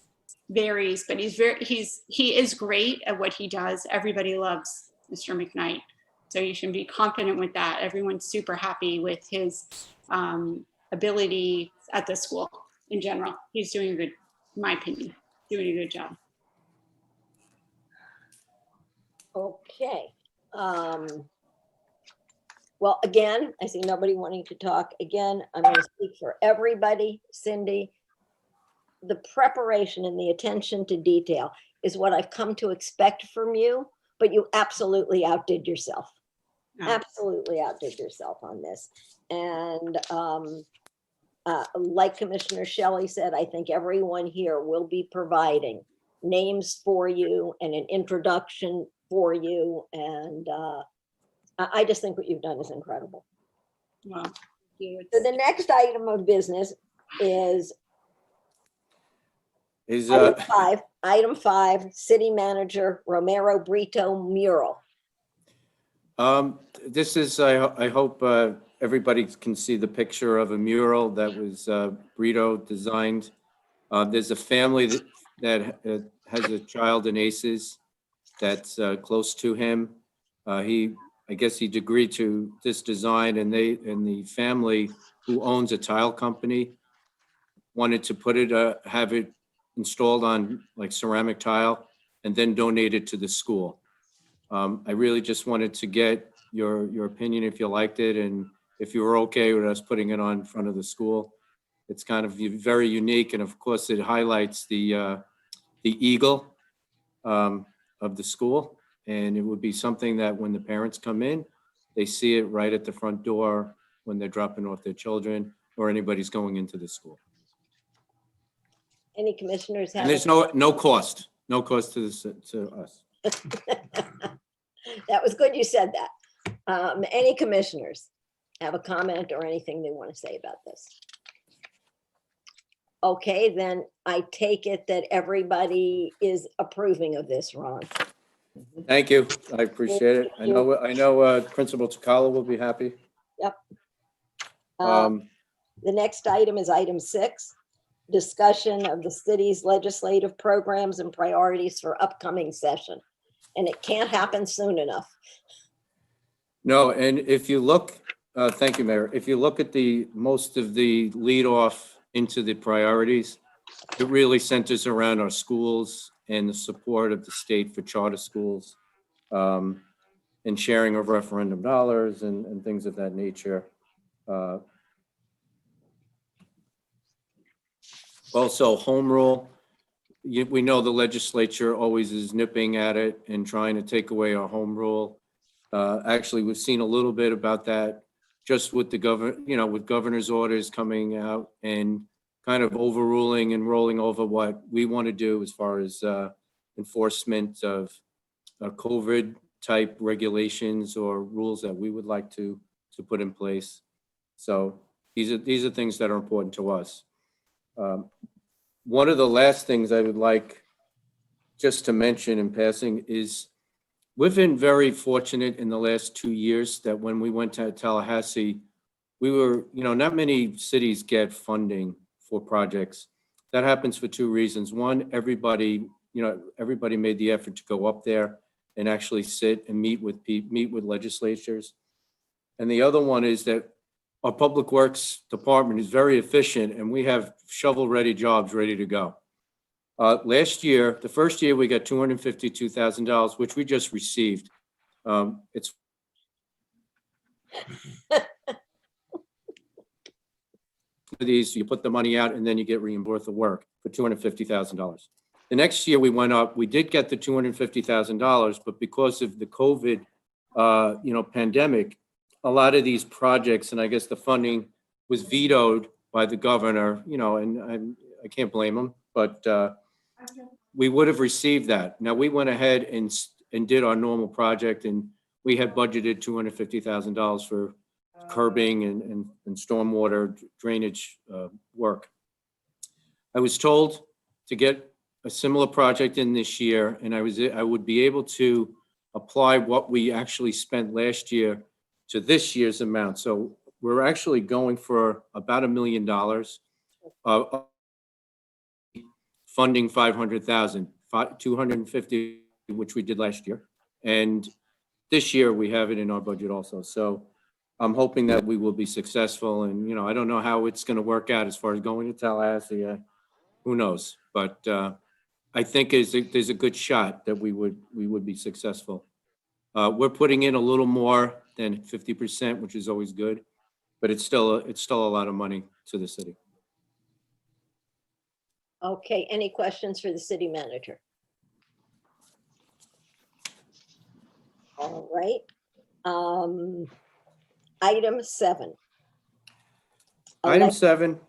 varies, but he is great at what he does. Everybody loves Mr. McKnight. So you should be confident with that. Everyone's super happy with his ability at the school in general. He's doing a good, in my opinion, doing a good job. Okay. Well, again, I see nobody wanting to talk. Again, I'm going to speak for everybody. Cindy, the preparation and the attention to detail is what I've come to expect from you, but you absolutely outdid yourself. Absolutely outdid yourself on this. And like Commissioner Shelley said, I think everyone here will be providing names for you and an introduction for you. And I just think what you've done is incredible. Wow. So the next item of business is Is, Item five, City Manager Romero Brito mural. this is, I hope everybody can see the picture of a mural that was Brito designed. There's a family that has a child in ACES that's close to him. I guess he'd agreed to this design, and the family who owns a tile company wanted to put it, have it installed on like ceramic tile and then donate it to the school. I really just wanted to get your opinion if you liked it and if you were okay with us putting it on in front of the school. It's kind of very unique, and of course it highlights the eagle of the school, and it would be something that when the parents come in, they see it right at the front door when they're dropping off their children or anybody's going into the school. Any commissioners have? And there's no cost to this, to us. That was good you said that. Any commissioners have a comment or anything they want to say about this? Okay, then I take it that everybody is approving of this, Ron. Thank you. I appreciate it. I know Principal Takala will be happy. Yep. Um, The next item is item 6, discussion of the city's legislative programs and priorities for upcoming session. And it can't happen soon enough. No, and if you look, thank you, Mayor. If you look at most of the lead off into the priorities, it really centers around our schools and the support of the state for charter schools, and sharing of referendum dollars and things of that nature. Also, home rule. We know the legislature always is nipping at it and trying to take away our home rule. Actually, we've seen a little bit about that just with the with governor's orders coming out and kind of overruling and rolling over what we want to do as far as enforcement of COVID type regulations or rules that we would like to put in place. So these are things that are important to us. One of the last things I would like just to mention in passing is we've been very fortunate in the last 2 years that when we went to Tallahassee, we were, not many cities get funding for projects. That happens for 2 reasons. One, everybody made the effort to go up there and actually sit and meet with legislatures. And the other one is that our public works department is very efficient and we have shovel-ready jobs ready to go. Last year, the first year, we got $252,000, which we just received. It's these, you put the money out and then you get reimbursed the work for $250,000. The next year we went up, we did get the $250,000, but because of the COVID, pandemic, a lot of these projects, and I guess the funding was vetoed by the governor, and I can't blame him, but we would have received that. Now we went ahead and did our normal project, and we had budgeted $250,000 for curbing and stormwater drainage work. I was told to get a similar project in this year, and I would be able to apply what we actually spent last year to this year's amount. So we're actually going for about $1 million, funding 500,000, 250, which we did last year. And this year we have it in our budget also. So I'm hoping that we will be successful. And, I don't know how it's going to work out as far as going to Tallahassee. Who knows? But I think there's a good shot that we would be successful. We're putting in a little more than 50%, which is always good, but it's still a lot of money to the city. Okay, any questions for the city manager? All right. Item 7. Item 7.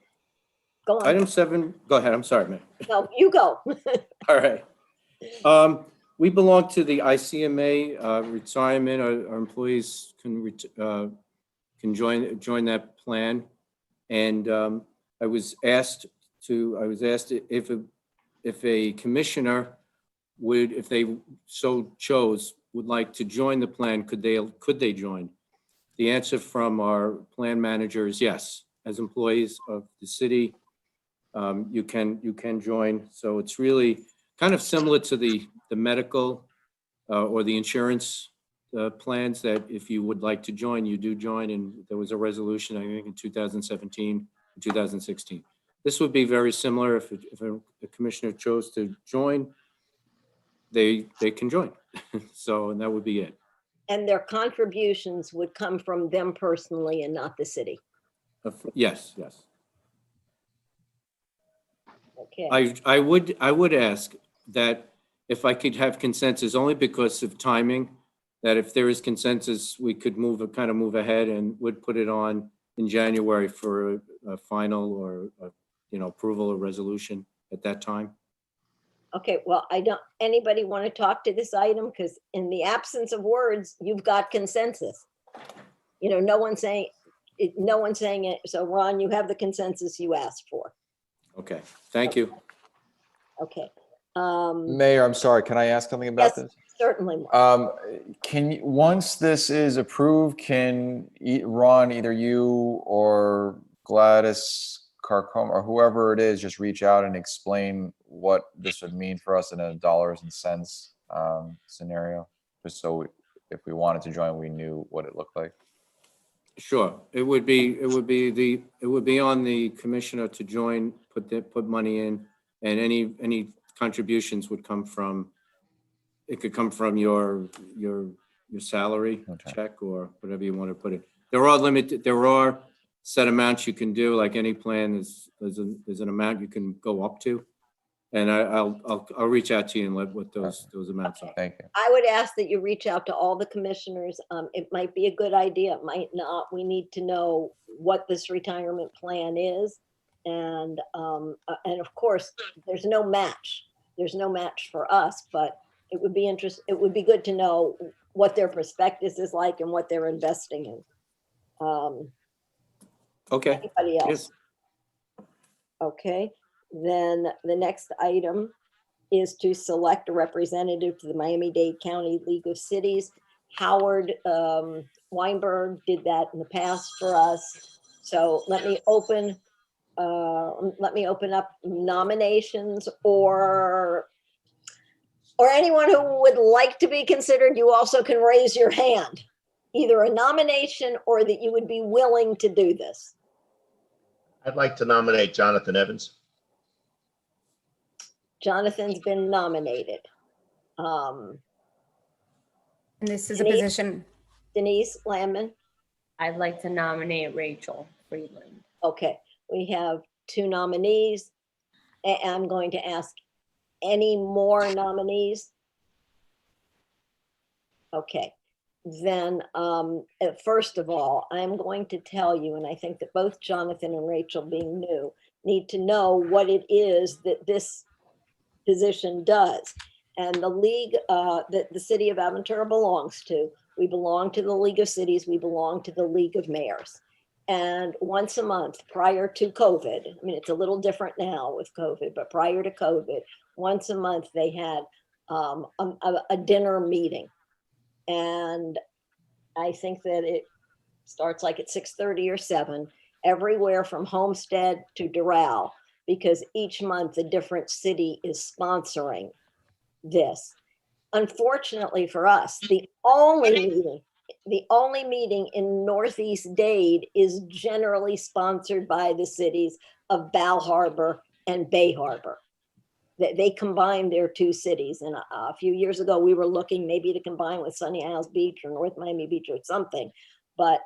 Go on. Item 7. Go ahead. I'm sorry, man. No, you go. All right. We belong to the ICMA retirement. Our employees can join that plan. And I was asked if if a commissioner would, if they so chose, would like to join the plan, could they join? The answer from our plan manager is yes. As employees of the city, you can join. So it's really kind of similar to the medical or the insurance plans, that if you would like to join, you do join. And there was a resolution, I think, in 2017, 2016. This would be very similar. If a commissioner chose to join, they can join. So, and that would be it. And their contributions would come from them personally and not the city. Yes. Okay. I would ask that if I could have consensus, only because of timing, that if there is consensus, we could move ahead and would put it on in January for a final or approval or resolution at that time. Okay, well, anybody want to talk to this item? Because in the absence of words, you've got consensus. No one's saying it. So Ron, you have the consensus you asked for. Okay, thank you. Okay. Mayor, I'm sorry, can I ask something about Yes, this? certainly. Once this is approved, can Ron, either you or Gladys Carcoma or whoever it is, just reach out and explain what this would mean for us in a dollars and cents scenario, just so if we wanted to join, we knew what it looked like? Sure, it would be on the commissioner to join, put money in, and any contributions would come from, it could come from your salary check or whatever you want to put it. There are limited, there are set amounts you can do, like any plan there's an amount you can go up to. And I'll reach out to you and let what those amounts are. Thank you. I would ask that you reach out to all the commissioners. It might be a good idea, it might not. We need to know what this retirement plan is. And of course, there's no match. There's no match for us, but it would be good to know what their prospectus is like and what they're investing in. Okay. Anybody else? Yes. Okay, then the next item is to select a representative to the Miami-Dade County League of Cities. Howard Weinberg did that in the past for us. So let me open up nominations, or anyone who would like to be considered. You also can raise your hand, either a nomination or that you would be willing to do this. I'd like to nominate Jonathan Evans. Jonathan's been nominated. And this is a Denise? position. Denise Landman. I'd like to nominate Rachel Friedland. Okay, we have 2 nominees. I'm going to ask, any more nominees? Okay, then first of all, I'm going to tell you, and I think that both Jonathan and Rachel, being new, need to know what it is that this position does. And the league that the city of Aventura belongs to, we belong to the League of Cities, we belong to the League of Mayors. And once a month prior to COVID, I mean, it's a little different now with COVID, but prior to COVID, once a month they had a dinner meeting. And I think that it starts like at 6:30 or 7, everywhere from Homestead to Doral, because each month a different city is sponsoring this. Unfortunately for us, the only meeting in Northeast Dade is generally sponsored by the cities of Bal Harbor and Bay Harbor. They combined their 2 cities. And a few years ago, we were looking maybe to combine with Sunny Isles Beach or North Miami Beach or something. But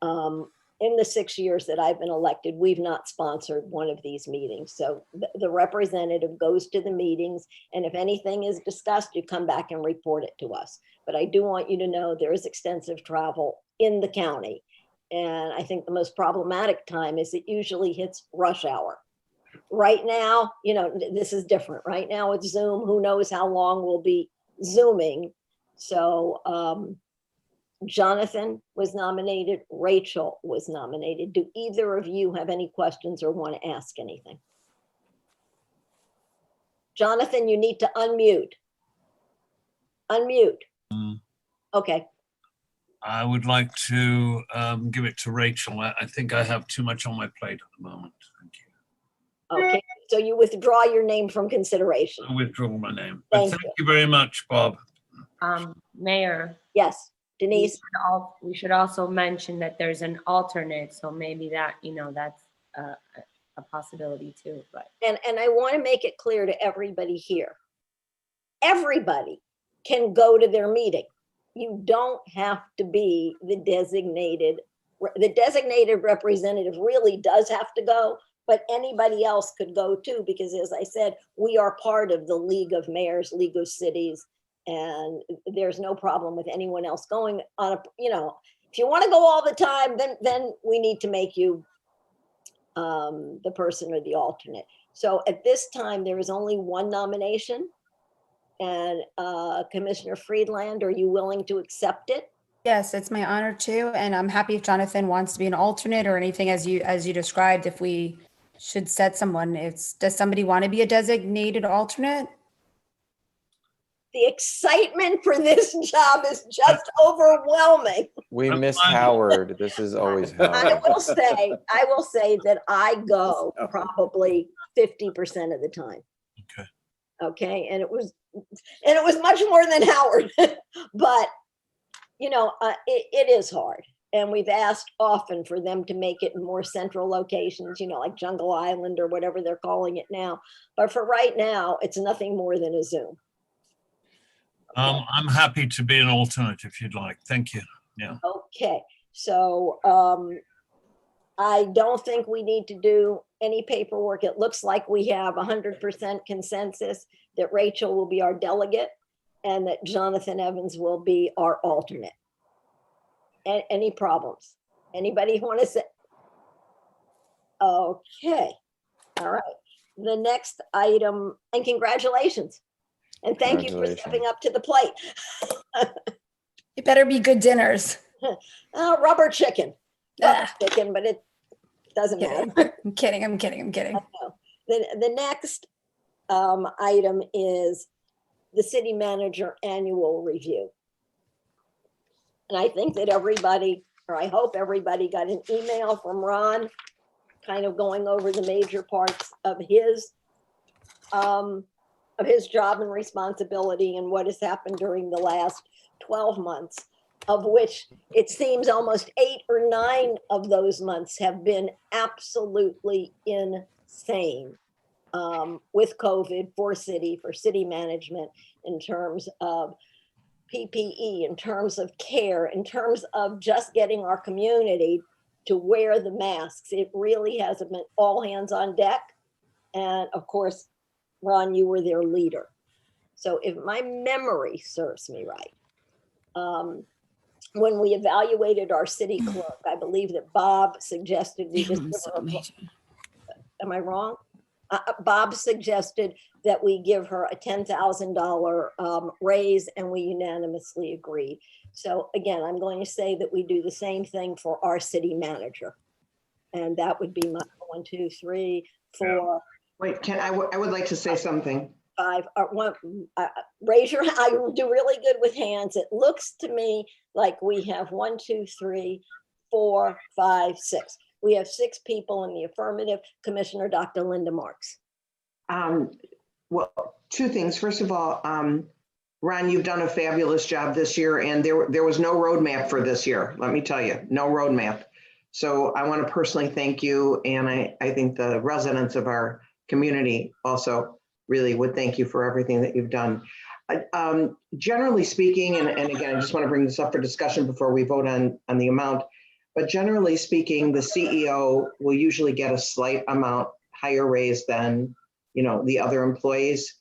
in the 6 years that I've been elected, we've not sponsored one of these meetings. So the representative goes to the meetings, and if anything is discussed, you come back and report it to us. But I do want you to know there is extensive travel in the county. And I think the most problematic time is it usually hits rush hour. Right now, this is different. Right now it's Zoom. Who knows how long we'll be Zooming. So Jonathan was nominated. Rachel was nominated. Do either of you have any questions or want to ask anything? Jonathan, you need to unmute. Unmute. Mm. Okay. I would like to give it to Rachel. I think I have too much on my plate at the moment. Thank you. Okay. So you withdraw your name from consideration. I withdraw my name. But Thank thank you. you very much, Bob. Mayor, Yes, we Denise. should also mention that there's an alternate, so maybe that, that's a possibility too, but. And I want to make it clear to everybody here. Everybody can go to their meeting. You don't have to be the designated representative really does have to go, but anybody else could go too, because as I said, we are part of the League of Mayors, League of Cities, and there's no problem with anyone else going on a, if you want to go all the time, then we need to make you the person or the alternate. So at this time, there is only one nomination. And Commissioner Friedland, are you willing to accept it? Yes, it's my honor to, and I'm happy if Jonathan wants to be an alternate or anything as you described, if we should set someone. Does somebody want to be a designated alternate? The excitement for this job is just overwhelming. We miss Howard. This is always Howard. I will say that I go probably 50% of the time. Okay. Okay, and it was much more than Howard, but it is hard. And we've asked often for them to make it in more central locations, like Jungle Island or whatever they're calling it now. But for right now, it's nothing more than a Zoom. I'm happy to be an alternate if you'd like. Thank you. Yeah. Okay, so I don't think we need to do any paperwork. It looks like we have 100% consensus that Rachel will be our delegate and that Jonathan Evans will be our alternate. Any problems? Anybody want to say? Okay, all right. The next item, and congratulations. And thank you for stepping up to the plate. It better be good dinners. Rubber chicken. Rubber chicken, but it doesn't matter. I'm kidding. The next item is the city manager annual review. And I think that everybody, or I hope everybody got an email from Ron kind of going over the major parts of his job and responsibility and what has happened during the last 12 months, of which it seems almost 8 or 9 of those months have been absolutely insane with COVID for city management, in terms of PPE, in terms of care, in terms of just getting our community to wear the masks. It really has been all hands on deck. And of course, Ron, you were their leader. So if my memory serves me right, when we evaluated our city clerk, I believe that Bob suggested we just give her am I wrong? Bob suggested that we give her a $10,000 raise, and we unanimously agreed. So again, I'm going to say that we do the same thing for our city manager. And that would be my 1, 2, 3, 4. Wait, I would like to say something. 5. Raise your hand. I do really good with hands. It looks to me like we have 1, 2, 3, 4, 5, 6. We have 6 people in the affirmative. Commissioner Dr. Linda Marks. Well, 2 things. First of all, Ron, you've done a fabulous job this year, and there was no roadmap for this year. Let me tell you, no roadmap. So I want to personally thank you, and I think the residents of our community also really would thank you for everything that you've done. Generally speaking, and again, I just want to bring this up for discussion before we vote on the amount, but generally speaking, the CEO will usually get a slight amount higher raise than the other employees.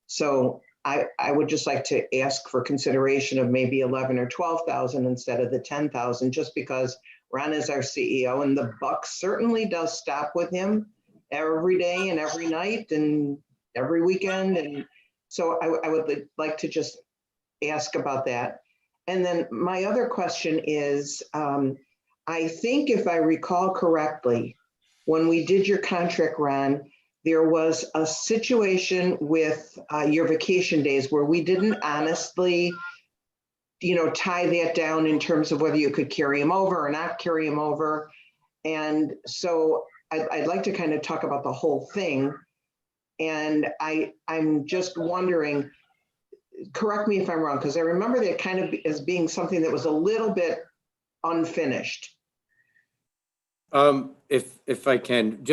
So I would just like to ask for consideration of maybe 11 or 12,000 instead of the 10,000, just because Ron is our CEO and the buck certainly does stop with him every day and every night and every weekend. And so I would like to just ask about that. And then my other question is, I think if I recall correctly, when we did your contract, Ron, there was a situation with your vacation days where we didn't honestly, tie that down in terms of whether you could carry them over or not carry them over. And so I'd like to kind of talk about the whole thing. And I'm just wondering, correct me if I'm wrong, because I remember that kind of as being something that was a little bit unfinished. If I can,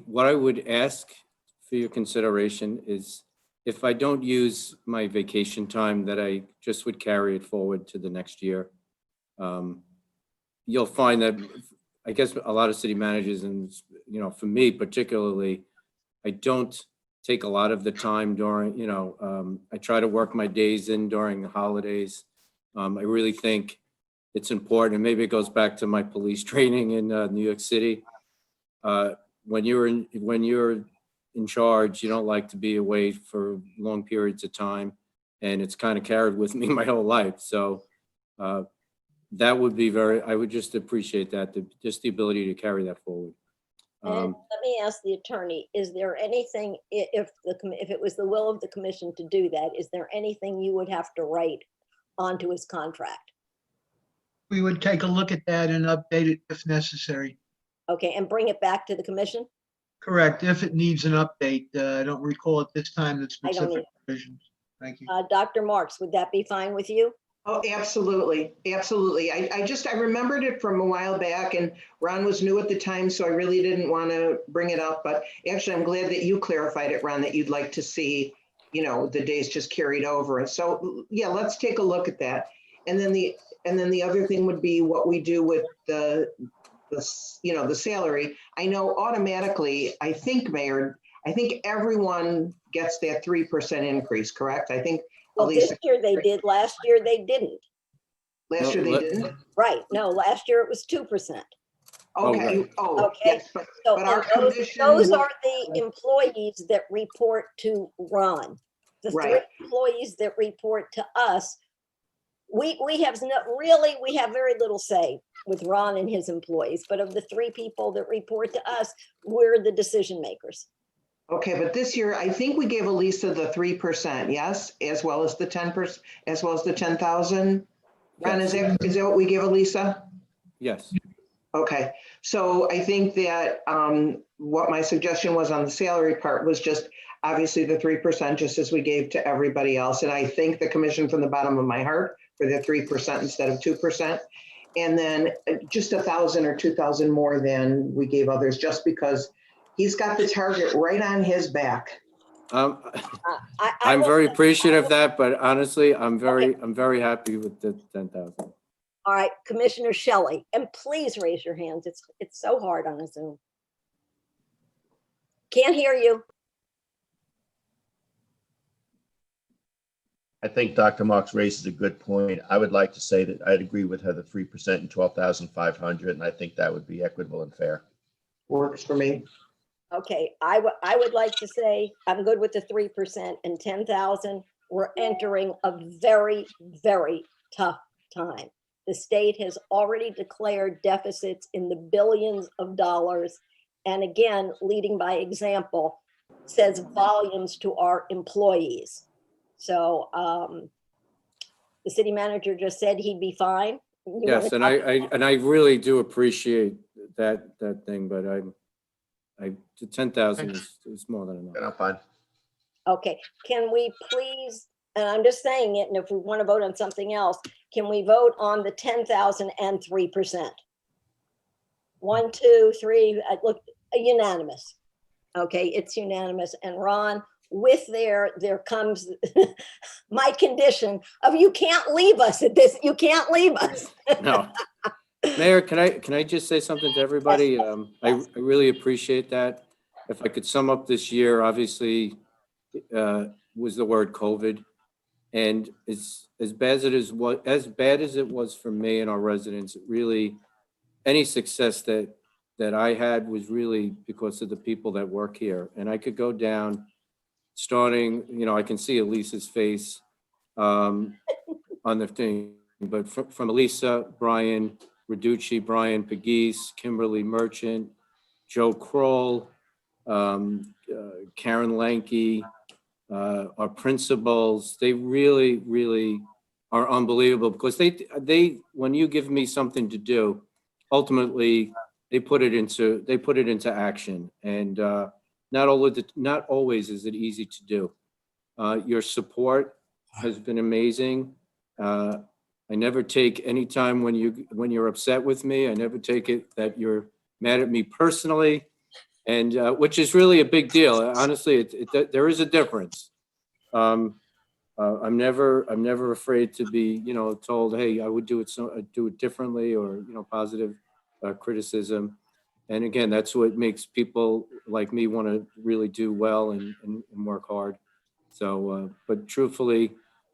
what I would ask for your consideration is if I don't use my vacation time, that I just would carry it forward to the next year. You'll find that, I guess, a lot of city managers, and for me particularly, I don't take a lot of the time during, I try to work my days in during the holidays. I really think it's important, and maybe it goes back to my police training in New York City. When you're in charge, you don't like to be away for long periods of time, and it's kind of carried with me my whole life. So that would be I would just appreciate that, just the ability to carry that forward. And let me ask the attorney, is there anything, if it was the will of the commission to do that, is there anything you would have to write onto his contract? We would take a look at that and update it if necessary. Okay, and bring it back to the commission? Correct, if it needs an update. I don't recall at this time the I don't specific provisions. Thank you. Dr. Marks, would that be fine with you? Oh, absolutely. Absolutely. I remembered it from a while back, and Ron was new at the time, so I really didn't want to bring it up. But actually, I'm glad that you clarified it, Ron, that you'd like to see, the days just carried over. So yeah, let's take a look at that. And then the other thing would be what we do with the salary. I know automatically, I think, Mayor, everyone gets that 3% increase, correct? I think. Well, this year they did, last year they didn't. Last year they didn't? Right, no, last year it was 2%. Okay, Okay. yes, but our commission. Those are the employees that report to Ron. The three Right. employees that report to us, we have we have very little say with Ron and his employees, but of the three people that report to us, we're the decision makers. Okay, but this year, I think we gave Elisa the 3%, yes, as well as the 10%, as well as the 10,000. Ron, is that what we gave Elisa? Yes. Okay, so I think that what my suggestion was on the salary part was just obviously the 3%, just as we gave to everybody else. And I thank the commission from the bottom of my heart for the 3% instead of 2%. And then just 1,000 or 2,000 more than we gave others, just because he's got the target right on his back. I'm very appreciative of that, but honestly, I'm very happy with the 10,000. All right, Commissioner Shelley, and please raise your hands. It's so hard on a Zoom. Can't hear you. I think Dr. Marks raises a good point. I would like to say that I'd agree with her, the 3% and 12,500, and I think that would be equitable and fair. Works for me. Okay, I would like to say I'm good with the 3% and 10,000. We're entering a very, very tough time. The state has already declared deficits in the billions of dollars. And again, leading by example, says volumes to our employees. So the city manager just said he'd be fine. Yes, and I really do appreciate that thing, but the 10,000 is more than enough. I'm fine. Okay, can we please, and I'm just saying it, and if we want to vote on something else, can we vote on the 10,000 and 3%? 1, 2, 3, look, unanimous. Okay, it's unanimous. And Ron, with there comes my condition of you can't leave us at this, you can't leave us. No. Mayor, can I just say something to everybody? Yes. I really appreciate that. If I could sum up this year, obviously, was the word COVID. And it's as bad as it was for me and our residents, really, any success that I had was really because of the people that work here. And I could go down starting, I can see Elisa's face on the thing, but from Elisa, Brian Reducci, Brian Pegues, Kimberly Merchant, Joe Kroll, Karen Lanke, our principals, they really, really are unbelievable because they, when you give me something to do, ultimately they put it into action. And not always is it easy to do. Your support has been amazing. I never take any time when you're upset with me. I never take it that you're mad at me personally, and which is really a big deal. Honestly, there is a difference. I'm never afraid to be, told, hey, I would do it differently, or positive criticism. And again, that's what makes people like me want to really do well and work hard. So, but truthfully,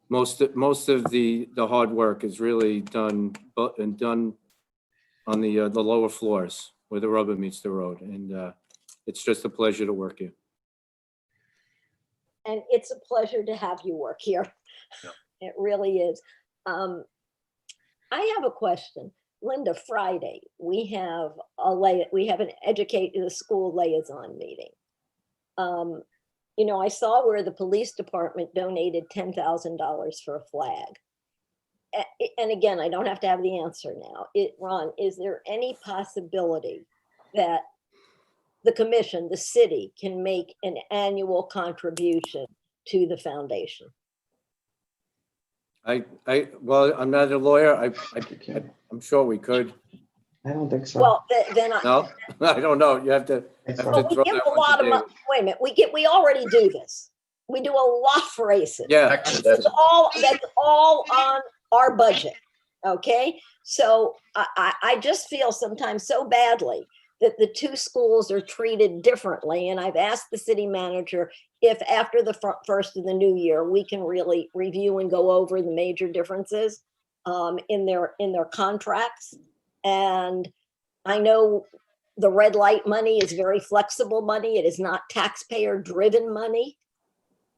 most of the hard work is really done on the lower floors where the rubber meets the road, and it's just a pleasure to work here. And it's a pleasure to have you work here. Yeah. It really is. I have a question. Linda, Friday, we have an educate the school liaison meeting. I saw where the police department donated $10,000 for a flag. And again, I don't have to have the answer now. Ron, is there any possibility that the commission, the city, can make an annual contribution to the foundation? Well, I'm not a lawyer. I'm sure we could. I don't think so. Well, then No, I don't know. You have to well, we throw give that a one lot to of money. David. Wait a minute, we already do this. We do a lot for ACES. Yeah, That's all on our budget. Okay, so I just feel sometimes so badly that the two schools are treated differently, and I've asked the city manager if after the first of the new year we can really review and go over the major differences in their contracts. And I know the red light money is very flexible money. It is not taxpayer driven money.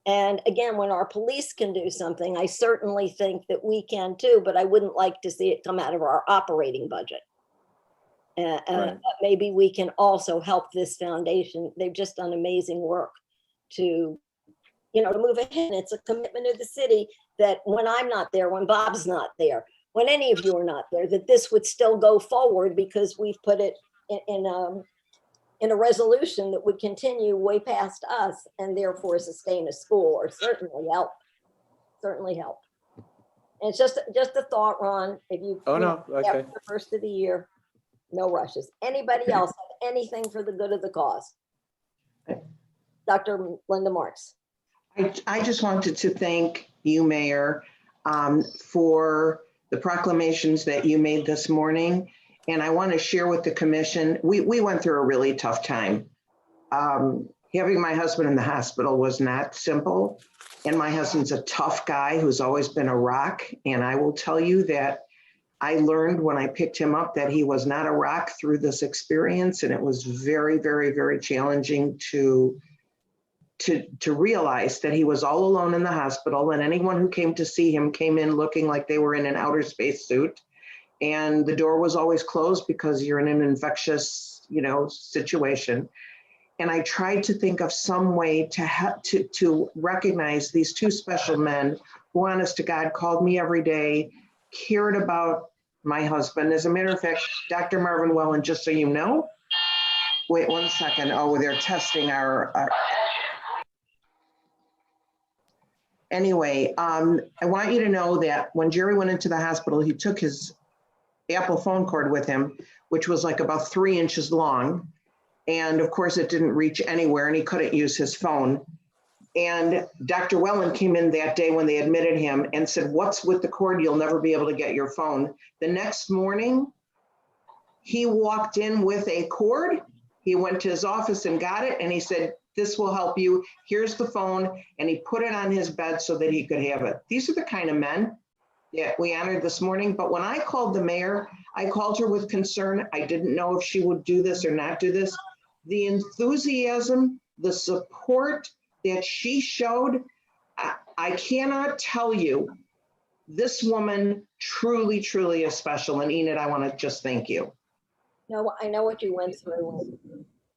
And again, when our police can do something, I certainly think that we can too, but I wouldn't like to see it come out of our operating budget. But maybe we can also help this foundation. They've just done amazing work to move ahead. It's a commitment of the city that when I'm not there, when Bob's not there, when any of you are not there, that this would still go forward because we've put it in a resolution that would continue way past us and therefore sustain a school or certainly help. And it's just a thought, Ron. If you, after the first of the year, no rushes. Anybody else have anything for the good of the cause? Dr. Linda Marks. I just wanted to thank you, Mayor, for the proclamations that you made this morning. And I want to share with the commission, we went through a really tough time. Having my husband in the hospital was not simple. And my husband's a tough guy who's always been a rock. And I will tell you that I learned when I picked him up that he was not a rock through this experience. And it was very, very, very challenging to realize that he was all alone in the hospital, and anyone who came to see him came in looking like they were in an outer space suit. And the door was always closed because you're in an infectious, situation. And I tried to think of some way to recognize these two special men who, honest to God, called me every day, cared about my husband. As a matter of fact, Dr. Marvin Wellen, just so you know, wait 1 second. Oh, they're testing our Anyway, I want you to know that when Jerry went into the hospital, he took his Apple phone cord with him, which was like about 3 inches long. And of course, it didn't reach anywhere and he couldn't use his phone. And Dr. Wellen came in that day when they admitted him and said, "What's with the cord? You'll never be able to get your phone." The next morning, he walked in with a cord. He went to his office and got it. And he said, "This will help you. Here's the phone." And he put it on his bed so that he could have it. These are the kind of men that we honored this morning. But when I called the mayor, I called her with concern. I didn't know if she would do this or not do this. The enthusiasm, the support that she showed, I cannot tell you. This woman truly, truly is special. And Enid, I want to just thank you. No, I know what you went through.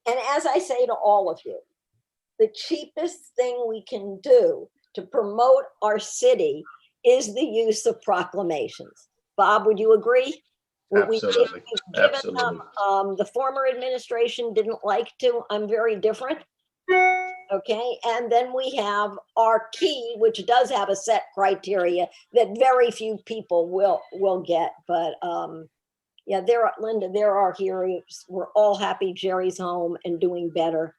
And as I say to all of you, the cheapest thing we can do to promote our city is the use of proclamations. Bob, would you agree? Absolutely. We've given Absolutely. them, the former administration didn't like to. I'm very different. Okay, and then we have our key, which does have a set criteria that very few people will get. But yeah, Linda, there are heroes. We're all happy Jerry's home and doing better.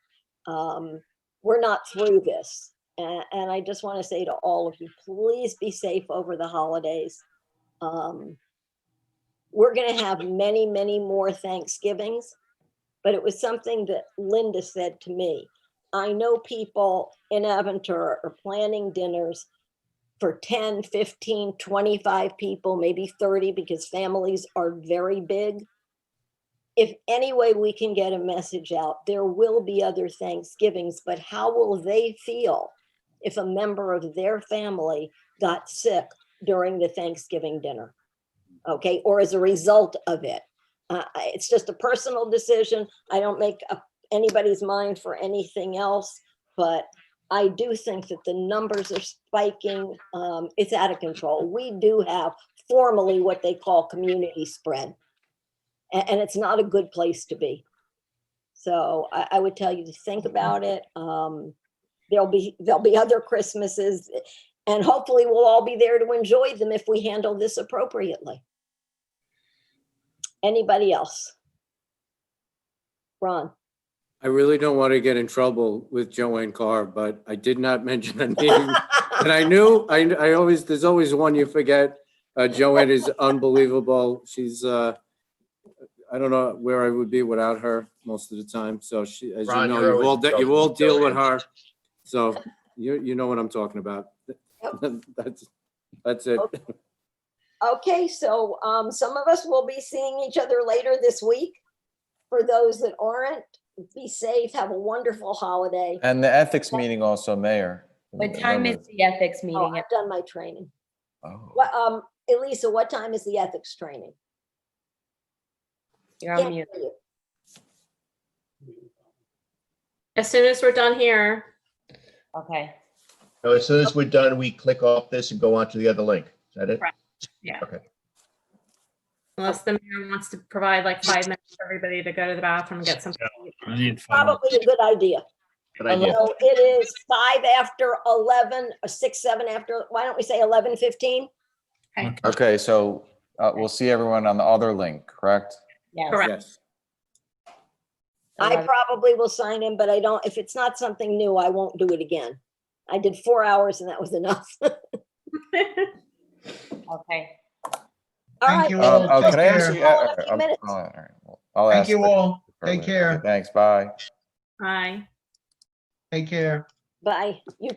We're not through this. And I just want to say to all of you, please be safe over the holidays. We're going to have many, many more Thanksgivings, but it was something that Linda said to me. I know people in Aventura are planning dinners for 10, 15, 25 people, maybe 30, because families are very big. If any way we can get a message out, there will be other Thanksgivings, but how will they feel if a member of their family got sick during the Thanksgiving dinner? Okay, or as a result of it. It's just a personal decision. I don't make up anybody's mind for anything else, but I do think that the numbers are spiking. It's out of control. We do have formally what they call community spread, and it's not a good place to be. So I would tell you to think about it. There'll be other Christmases, and hopefully we'll all be there to enjoy them if we handle this appropriately. Anybody else? Ron? I really don't want to get in trouble with Joanne Carr, but I did not mention her name. And I knew, I always, there's always one you forget. Joanne is unbelievable. She's, I don't know where I would be without her most of the time. So she, as Ron, you you're know, always you all deal with Joanne. her. So you know what I'm talking about. That's it. Okay, so some of us will be seeing each other later this week. For those that aren't, be safe, have a wonderful holiday. And the ethics meeting also, Mayor. What time is the ethics Oh, meeting? I've done my training. Oh. Well, Elisa, what time is the ethics training? You're on Can't mute. hear you. As soon as we're done here. Okay. So as soon as we're done, we click off this and go on to the other link. Is that it? Correct. Yeah. Okay. Unless the mayor wants to provide like 5 minutes for everybody to go to the bathroom and get something. to eat. I need 5 minutes. Probably a good idea. Good idea. So it is 5 after 11, or 6, 7 after, why don't we say 11:15? Okay, so we'll see everyone on the other link, correct? Yes. Correct. Yes. I probably will sign in, but I don't, if it's not something new, I won't do it again. I did 4 hours and that was enough. Okay. All Thank right. you all. Oh, Take can I care. actually? Call in a few minutes. All right. Well, I'll Thank ask you the- all. further. Take care. Okay, thanks, bye. Bye. Take care. Bye. You too.